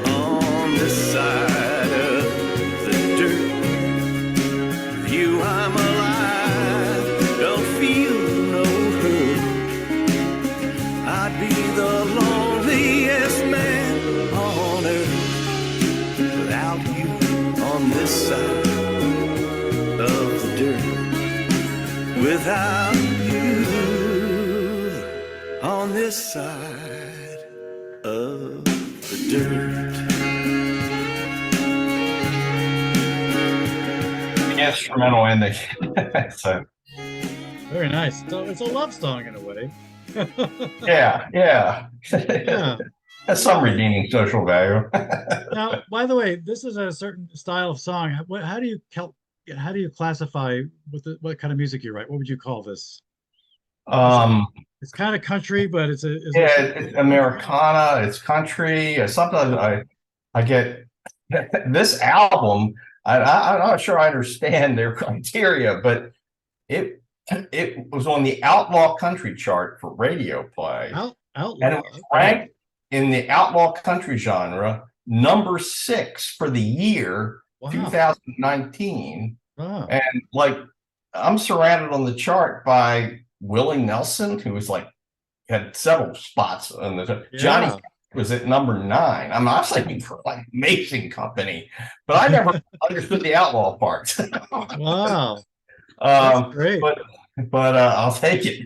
On this side of the dirt, with you I'm alive, don't feel no hurt. I'd be the loneliest man on earth without you on this side of the dirt. Without you on this side of the dirt. Instrumental ending. So Very nice. So it's a love song in a way. yeah. Yeah. Has some redeeming social value. Now, by the way, this is a certain style of song. How do you classify what kind of music you write? What would you call this? It's kind of country, but it's it's Americana. It's country. Sometimes I get this album. I'm not sure I understand their criteria, but it was on the Outlaw Country chart for radio play. Outlaw. And it was ranked in the Outlaw Country genre, number 6 for the year 2019. Wow. And like, I'm surrounded on the chart by Willie Nelson, who was like, had several spots on the Johnny was at number 9. I'm thinking for like amazing company, but I never understood the outlaw part. Wow. That's great. But I'll take it.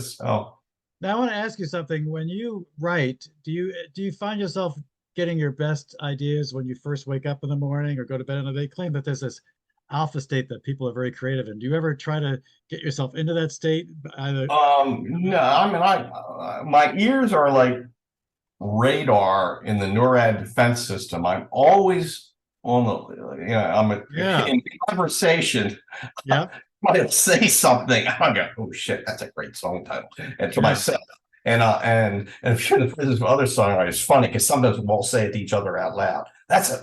So now I want to ask you something. When you write, do you find yourself getting your best ideas when you first wake up in the morning or go to bed? And they claim that there's this alpha state that people are very creative in. Do you ever try to get yourself into that state? No, I mean, my ears are like radar in the NORAD defense system. I'm always on the, in conversation. Yeah. I'll say something. I'll go, oh shit, that's a great song title. And to myself. And if you're this is other songwriters, it's funny because sometimes we'll say it to each other out loud. That's a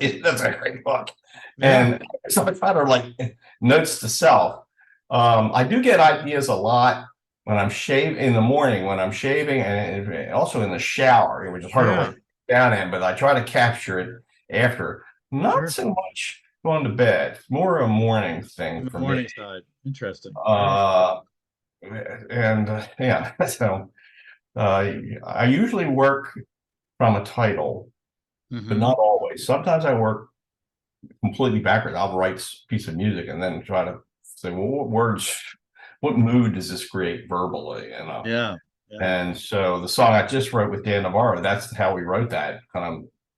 great book. Yeah. And so I try to like notes to self. I do get ideas a lot when I'm shaving in the morning, when I'm shaving, and also in the shower, which is hard to write down in, but I try to capture it after. Not so much going to bed. It's more a morning thing for morning me. Side. Interesting. So I usually work from a title, but not always. Sometimes I work completely backwards. I'll write a piece of music and then try to say, well, what words, what mood does this create verbally? And so the song I just wrote with Dan Navarro, that's how we wrote that.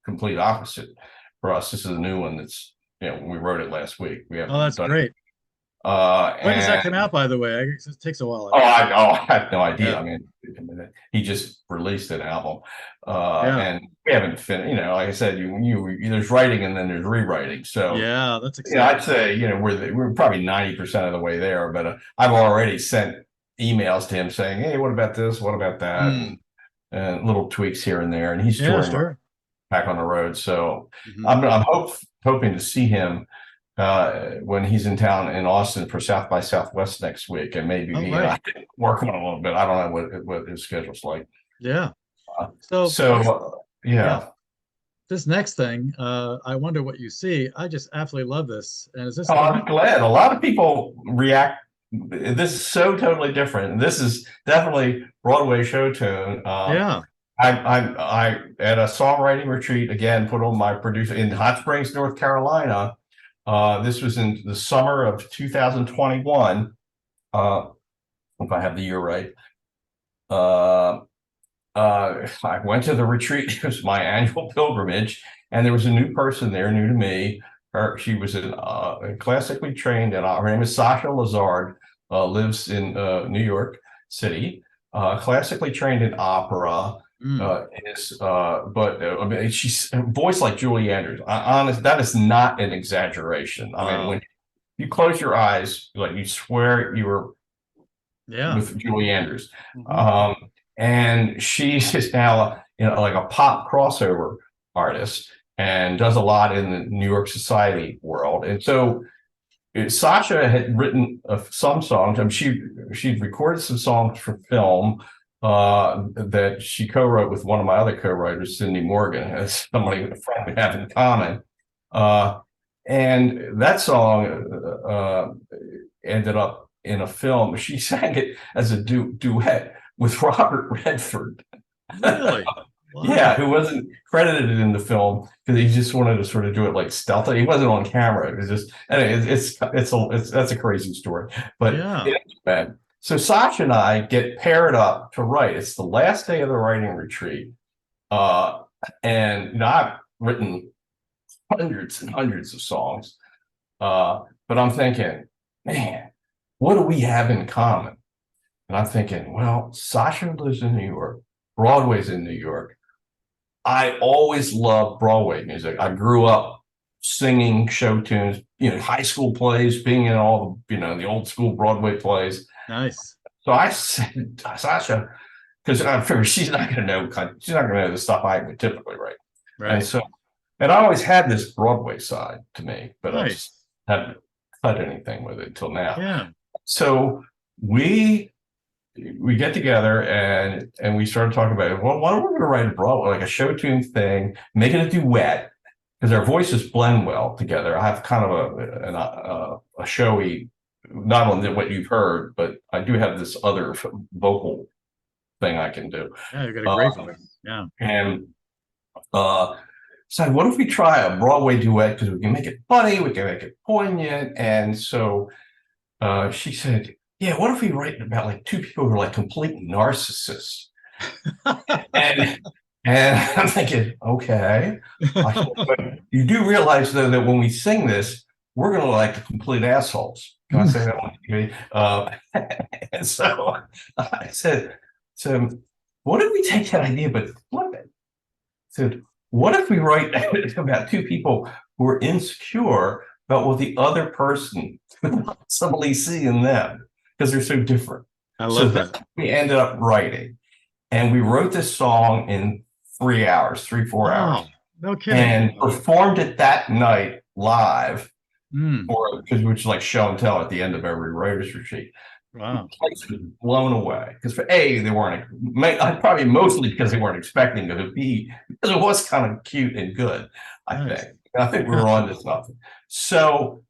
complete opposite for us. This is a new one that's, we wrote it last week. We haven't Oh, that's done great. When does that come out, by the way? I guess it takes a while. I have no idea. Yeah. I mean, he just released an album, Yeah. and we haven't finished. Like I said, there's writing and then there's rewriting. So Yeah, that's exciting. I'd say we're probably 90% of the way there. But I've already sent emails to him saying, "Hey, what about this? What about that?" And little tweaks here and there. And he's touring back on the road. So I'm hoping to see him when he's in town in Austin for South by Southwest next week, and maybe me and I can work on it a little bit. I don't know what his schedule's like. Yeah. Yeah. This next thing, I wonder what you see. I just absolutely love this. And is this? I'm glad. A lot of people react. This is so totally different. This is definitely Broadway show tune. Yeah. I at a songwriting retreat again, put on my producer in Hot Springs, North Carolina. This was in the summer of 2021, if I have the year right. I went to the retreat. It was my annual pilgrimage, and there was a new person there, new to me. She was classically trained, and her name is Sasha Lazard, lives in New York City, classically trained in opera. I mean, she's voice like Julie Andrews. Honest, that is not an exaggeration. I mean, when you close your eyes, like you swear you were with Julie Andrews. And she is now like a pop crossover artist and does a lot in the New York society world. And so Sasha had written some songs. I mean, she'd recorded some songs for film that she co-wrote with one of my other co-writers, Cindy Morgan, as somebody, a friend we have in common. And that song ended up in a film. She sang it as a duet with Robert Redford. Really? Wow. Yeah, who wasn't credited in the film because he just wanted to sort of do it like stealthily. He wasn't on camera. It was just, anyway, that's a crazy story. But bad. So Sasha and I get paired up to write. It's the last day of the writing retreat. And I've written hundreds and hundreds of songs. But I'm thinking, man, what do we have in common? And I'm thinking, well, Sasha lives in New York. Broadway's in New York. I always loved Broadway music. I grew up singing show tunes, high school plays, being in all the old school Broadway plays. Nice. So I said, Sasha, because I figured she's not going to know the stuff I would typically write. Right. And I always had this Broadway side to me, but I just haven't cut anything with it until now. Yeah. So we get together and we started talking about it. Well, why don't we write a Broadway, like a show tune thing, make it a duet, because our voices blend well together. I have kind of a showy, not only what you've heard, but I do have this other vocal thing I can do. Yeah, you've got a great voice. Yeah. And so what if we try a Broadway duet, because we can make it funny, we can make it poignant. And so she said, yeah, what if we write about like two people who are like complete narcissists? and I'm thinking, okay. But you do realize though that when we sing this, we're going to like the complete assholes. Can I say that on TV? And so I said, so what if we take that idea but flip it? So what if we write about two people who are insecure about what the other person could possibly see in them? Because they're so different. I love that. We ended up writing, and we wrote this song in 3 hours, 4 hours. No kidding. And performed it that night live, which is like show and tell at the end of every writer's retreat. Wow. The place was blown away because they weren't, probably mostly because they weren't expecting it to be, because it was kind of cute and good, I think. And I think we were on to something. So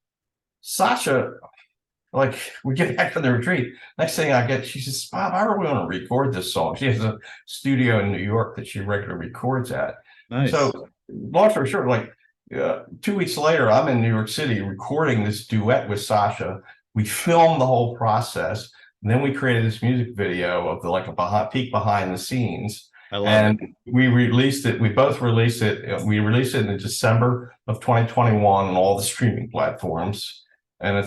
Sasha, like, we get back from the retreat. Next thing I get, she says, Bob, I really want to record this song. She has a studio in New York that she regularly records at. Nice. So, long story short, like 2 weeks later, I'm in New York City recording this duet with Sasha. We filmed the whole process. And then we created this music video of a peek behind the scenes. I love And it. we released it. We both released it. We released it in December of 2021 on all the streaming platforms. And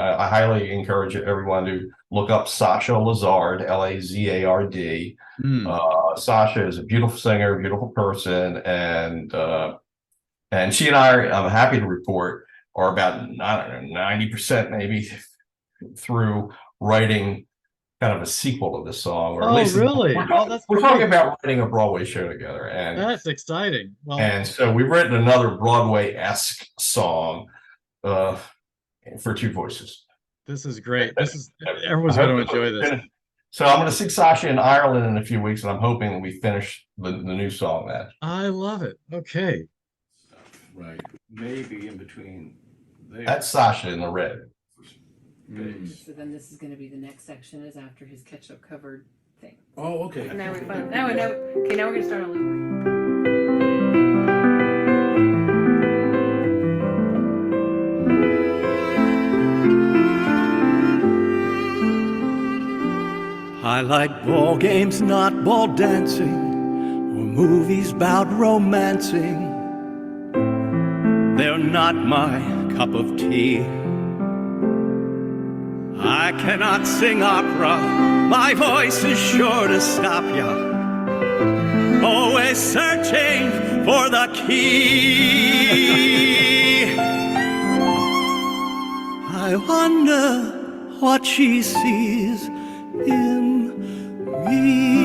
I highly encourage everyone to look up Sasha Lazard, Lazard. Sasha is a beautiful singer, beautiful person, and she and I I'm happy to report, are about, I don't know, 90% maybe through writing kind of a sequel to this song, or at Oh, least really? Oh, that's we're great. talking about writing a Broadway show together, and That's exciting. Well, and so we've written another Broadway-esque song for two voices. this is great. Everyone's going to enjoy this. So I'm going to sing Sasha in Ireland in a few weeks, and I'm hoping that we finish the new song then. I love it. Okay. Right. Maybe in between there. That's Sasha in the red. So then this is going to be the next section is after his ketchup covered thing. Oh, okay. Now we're going to start all over. I like ball games, not ball dancing, or movies about romancing. They're not my cup of tea. I cannot sing opera, my voice is sure to stop ya. Always searching for the key. I wonder what she sees in me.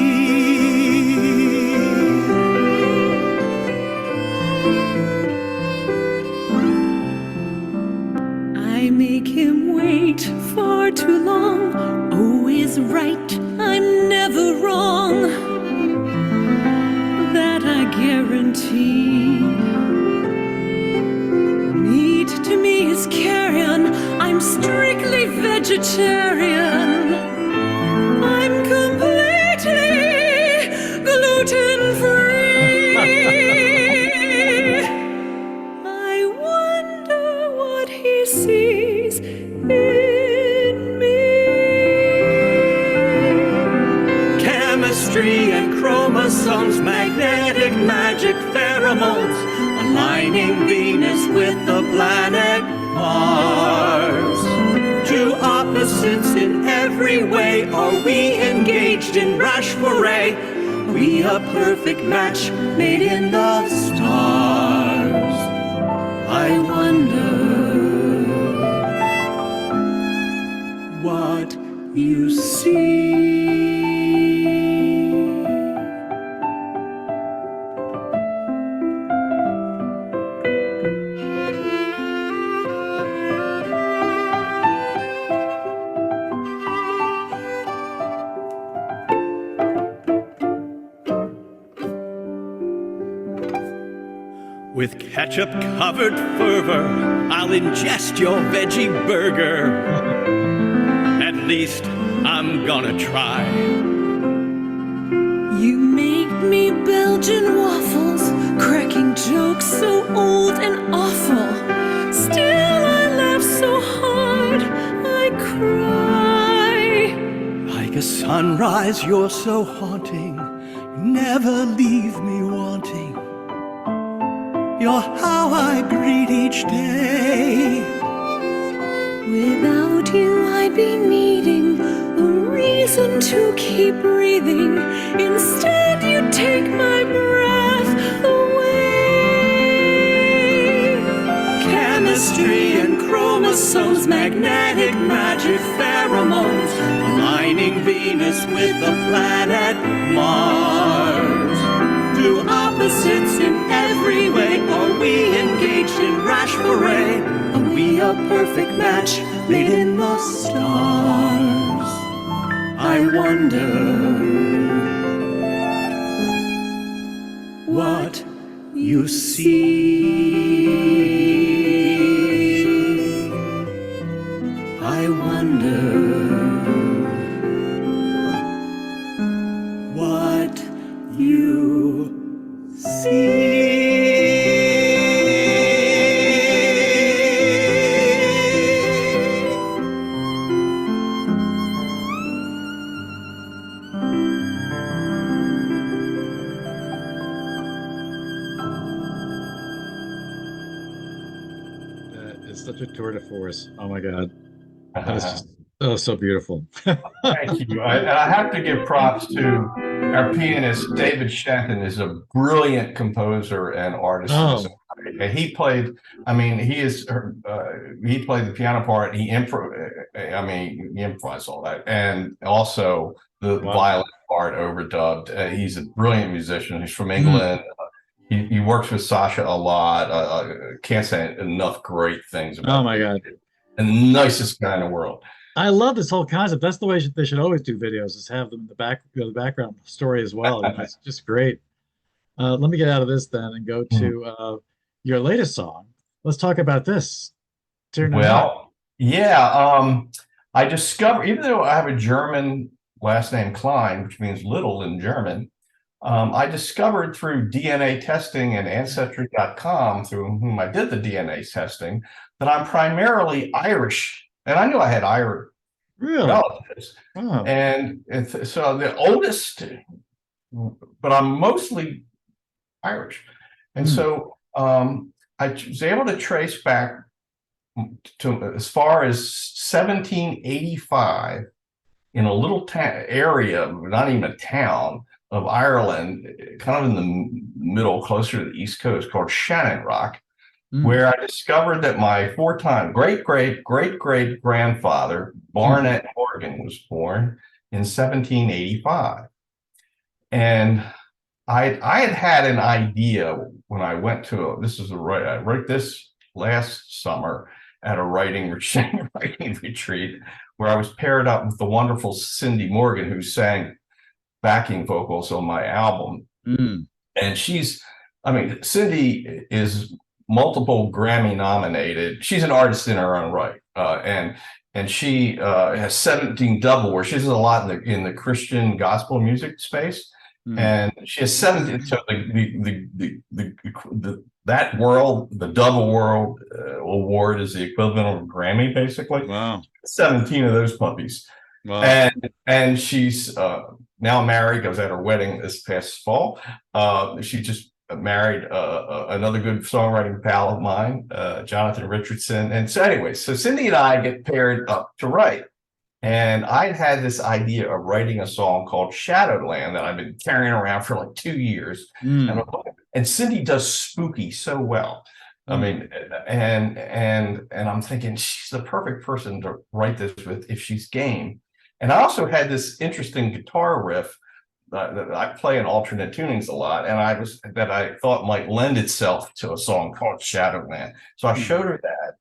I make him wait far too long. Always right, I'm never wrong. That I guarantee. Meat to me is carrion. I'm strictly vegetarian. I'm completely gluten-free. I wonder what he sees in me. Chemistry and chromosomes, magnetic magic pheromones, aligning Venus with the planet Mars. Two opposites in every way. Are we engaged in rash foray? Are we a perfect match made in the stars? I wonder what you see. With ketchup-covered fervor, I'll ingest your veggie burger. At least I'm gonna try. You make me Belgian waffles, cracking jokes so old and awful. Still I laugh so hard, I cry. Like a sunrise, you're so haunting. Never leave me wanting. You're how I greet each day. Without you I'd be needing a reason to keep breathing. Instead you take my breath away. Chemistry and chromosomes, magnetic magic pheromones, aligning Venus with the planet Mars. Two opposites in every way. Are we engaged in rash foray? Are we a perfect match made in the stars? I wonder what you see. I wonder what you see. such a tour de force. Oh my God. That is just so beautiful. Thank you. I have to give props to our pianist, David Shenton is a brilliant composer and artist. Oh. And he played, I mean, he played the piano part. He improvised all that. And also the violin part overdubbed. He's a brilliant musician. He's from England. He works with Sasha a lot. Can't say enough great things about him. Oh my God. And the nicest guy in the world. I love this whole concept. That's the way they should always do videos, is have them in the background story as well. It's just great. Let me get out of this then and go to your latest song. Let's talk about this. Well, yeah. I discovered, even though I have a German last name Klein, which means little in German, I discovered through DNA testing and Ancestry.com, through whom I did the DNA testing, that I'm primarily Irish. And I knew I had Irish relatives. Oh. And so the oldest, but I'm mostly Irish. And so I was able to trace back to as far as 1785 in a little area, not even a town, of Ireland, kind of in the middle, closer to the East Coast, called Shannon, where I discovered that my four-time great-great-great-great-grandfather, Barnett Morgan, was born in 1785. And I had an idea when I went to I wrote this last summer at a writing retreat where I was paired up with the wonderful Cindy Morgan, who sang backing vocals on my album. And Cindy is multiple Grammy nominated. She's an artist in her own right. And she has 17 double awards. She does a lot in the Christian gospel music space. And she has 17. So that world, the double world award is the equivalent of a Grammy, basically. Wow. 17 of those puppies. Wow. And she's now married. I was at her wedding this past fall. She just married another good songwriting pal of mine, Jonathan Richardson. And so anyway, so Cindy and I get paired up to write. And I'd had this idea of writing a song called Shadowland that I've been carrying around for like 2 years. And Cindy does spooky so well. I mean, and I'm thinking she's the perfect person to write this with if she's game. And I also had this interesting guitar riff that I play in alternate tunings a lot, and I thought might lend itself to a song called Shadowland. So I showed her that,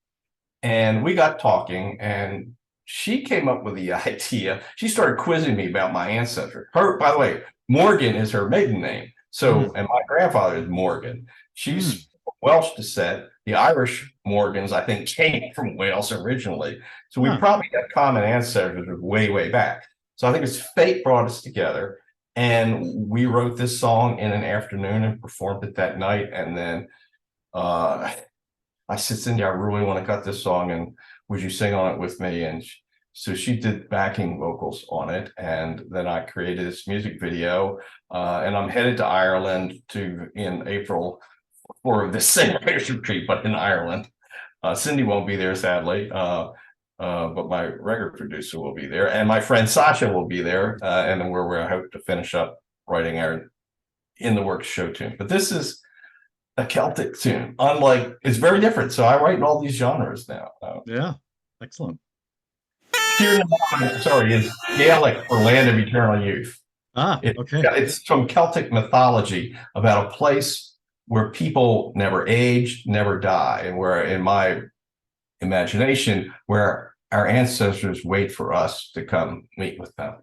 and we got talking, and she came up with the idea. She started quizzing me about my ancestry. Her, by the way, Morgan is her maiden name. So, and my grandfather is Morgan. She's Welsh descent. The Irish Morgans, I think, came from Wales originally. So we probably got common ancestors way, way back. So I think it's fate brought us together. And we wrote this song in an afternoon and performed it that night. And then I said, Cindy, I really want to cut this song, and would you sing on it with me? And so she did backing vocals on it. And then I created this music video. And I'm headed to Ireland in April for the same writers retreat, but in Ireland. Cindy won't be there, sadly. But my record producer will be there, and my friend Sasha will be there, and then where I hope to finish up writing our in the works show tune. But this is a Celtic tune, it's very different. So I write in all these genres now. Yeah, excellent. Here is Gaelic for Land of Eternal Youth. Okay. It's from Celtic mythology about a place where people never age, never die, and where, in my imagination, where our ancestors wait for us to come meet with them.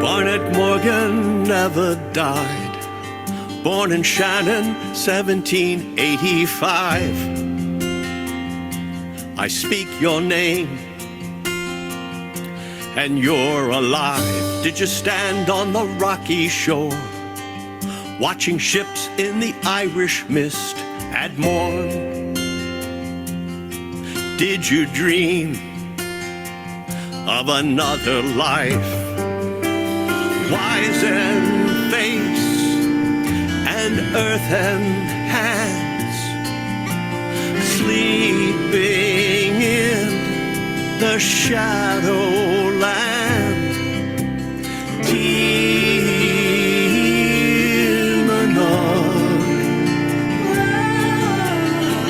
Barnett Morgan never died. born in Shannon, 1785. I speak your name, and you're alive. Did you stand on the rocky shore, watching ships in the Irish mist at morn? Did you dream of another life? Wise and face and earth and hands, sleeping in the shadowland.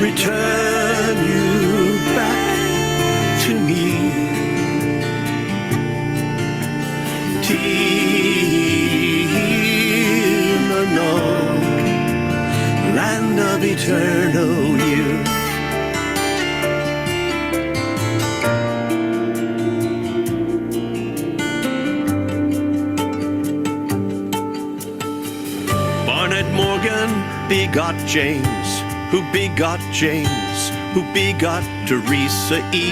Return you back to me. Tinanog, land of eternal youth. Barnett Morgan begot James, who begot James, who begot Teresa E.,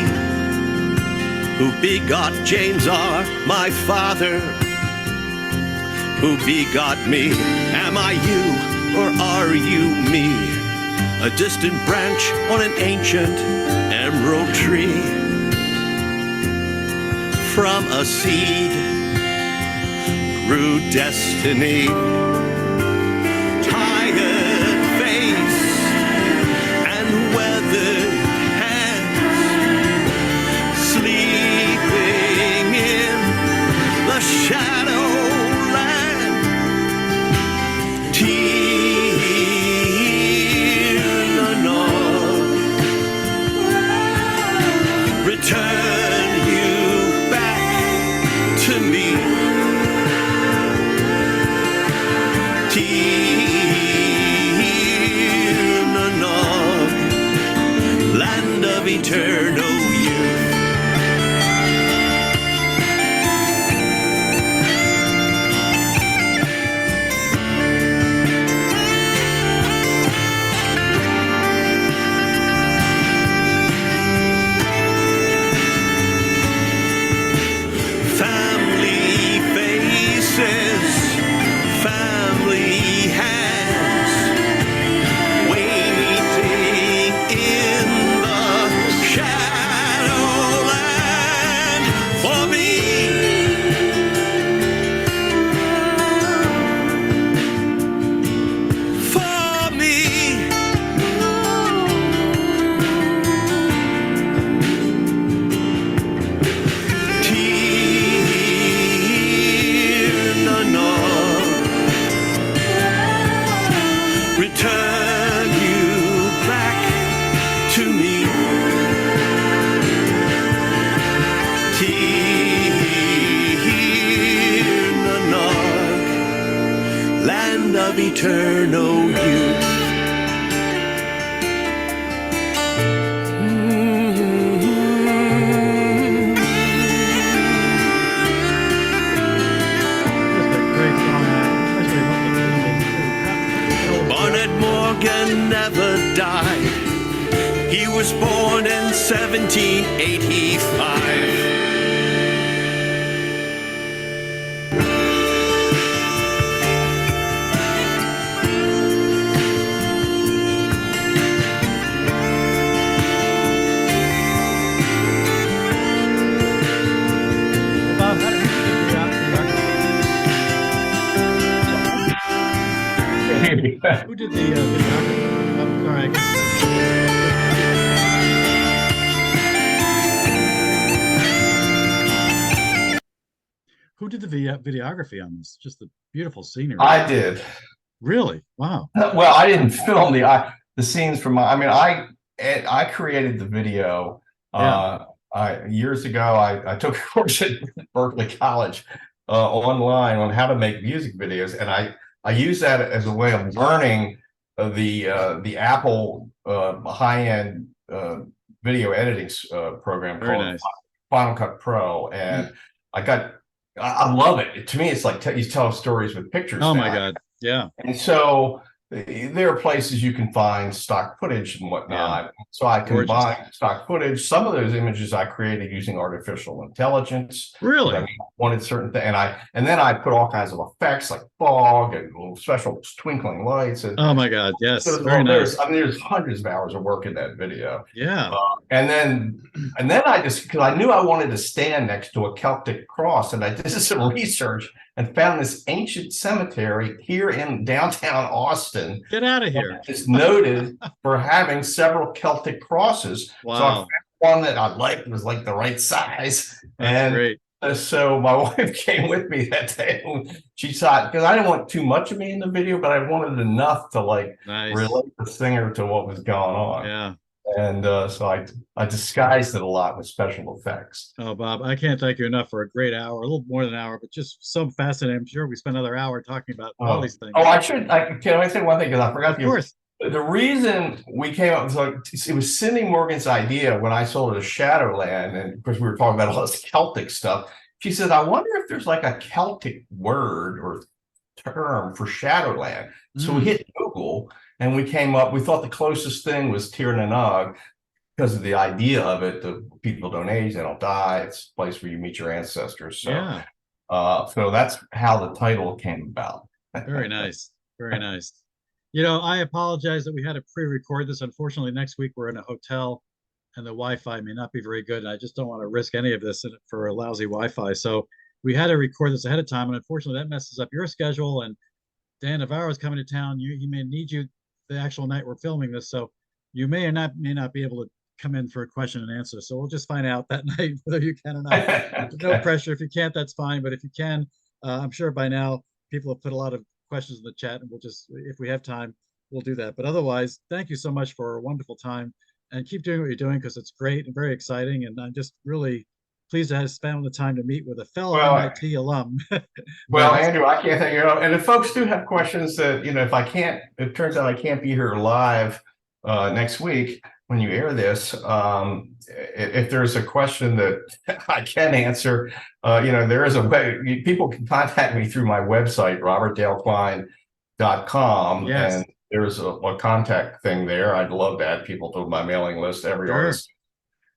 who begot James R., my father, who begot me. Am I you, or are you me? A distant branch on an ancient emerald tree. From a seed grew destiny. Shadowland, Tinanog, return you back to me. Tinanog, land of eternal youth. Eternal youth. Barnett Morgan never died. He was born in 1785. Who did the videography? I'm sorry. Who did the videography on this? Just the beautiful scenery. I did. Really? Wow. Well, I didn't film the scenes from my. I mean, I created the video. Yeah. Years ago, I took a course at Berklee College online on how to make music videos, and I use that as a way of learning the Apple high-end video editing program called Final Cut Pro, and I love it. To me, it's like you tell stories with pictures. Oh now. my God! Yeah. And so there are places you can find stock footage and whatnot. So I combined stock footage. Some of those images I created using artificial intelligence. Really? I mean, I wanted certain things, and then I put all kinds of effects like fog and little special twinkling lights. And oh my God, yes, so very nice. there's hundreds of hours of work in that video. Yeah. And then I just, because I knew I wanted to stand next to a Celtic cross, and I did some research and found this ancient cemetery here in downtown Austin. Get out of here. It's noted for having several Celtic crosses. Wow. So I found one that I liked, was like the right size. That's great. So my wife came with me that day. She saw it because I didn't want too much of me in the video, but I wanted enough to relate the singer to what was going on. Yeah. And so I disguised it a lot with special effects. Oh, Bob, I can't thank you enough for a great hour, a little more than an hour, but just so fascinating. I'm sure we spent another hour talking about all these things. Oh, can I say one thing? Because I forgot. Of course. The reason we came up with it was Cindy Morgan's idea when I sold it to Shadowland, and of course we were talking about all this Celtic stuff. She said, I wonder if there's like a Celtic word or term for Shadowland. So we hit Google and we thought the closest thing was Tir na Nog because of the idea of it. The people don't age, they don't die. It's a place where you meet your ancestors. So, so that's how the title came about. Very nice. Very nice. You know, I apologize that we had to pre-record this. Unfortunately, next week we're in a hotel and the Wi-Fi may not be very good. And I just don't want to risk any of this for a lousy Wi-Fi. So we had to record this ahead of time. And unfortunately, that messes up your schedule. And Dan Navarro is coming to town. He may need you the actual night we're filming this. So you may not be able to come in for a question and answer. So we'll just find out that night whether you can or not. Okay. No pressure. If you can't, that's fine. But if you can, I'm sure by now people have put a lot of questions in the chat, and we'll just, if we have time, we'll do that. But otherwise, thank you so much for a wonderful time, and keep doing what you're doing because it's great and very exciting. And I'm just really pleased to have spent the time to meet with a fellow MIT alum. Well, Andrew, I can't thank you. And if folks do have questions that, if it turns out I can't be here live next week when you air this, if there's a question that I can answer, there is a way. People can contact me through my website, robertdaleklein.com. Yes. And there's a contact thing there. I'd love to add people to my mailing list, every artist.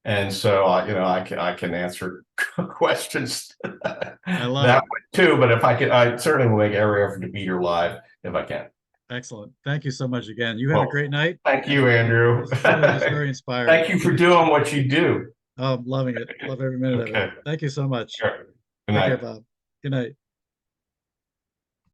And so, I can answer questions I love that way too. But if I could, I certainly will make every effort to be here live if I can. Excellent. Thank you so much again. You have a great night. Thank you, Andrew. It's very inspiring. Thank you for doing what you do. Oh, I'm loving it. Love every minute of it. Thank you so much. Sure. Good night. Take care, Bob. Good night.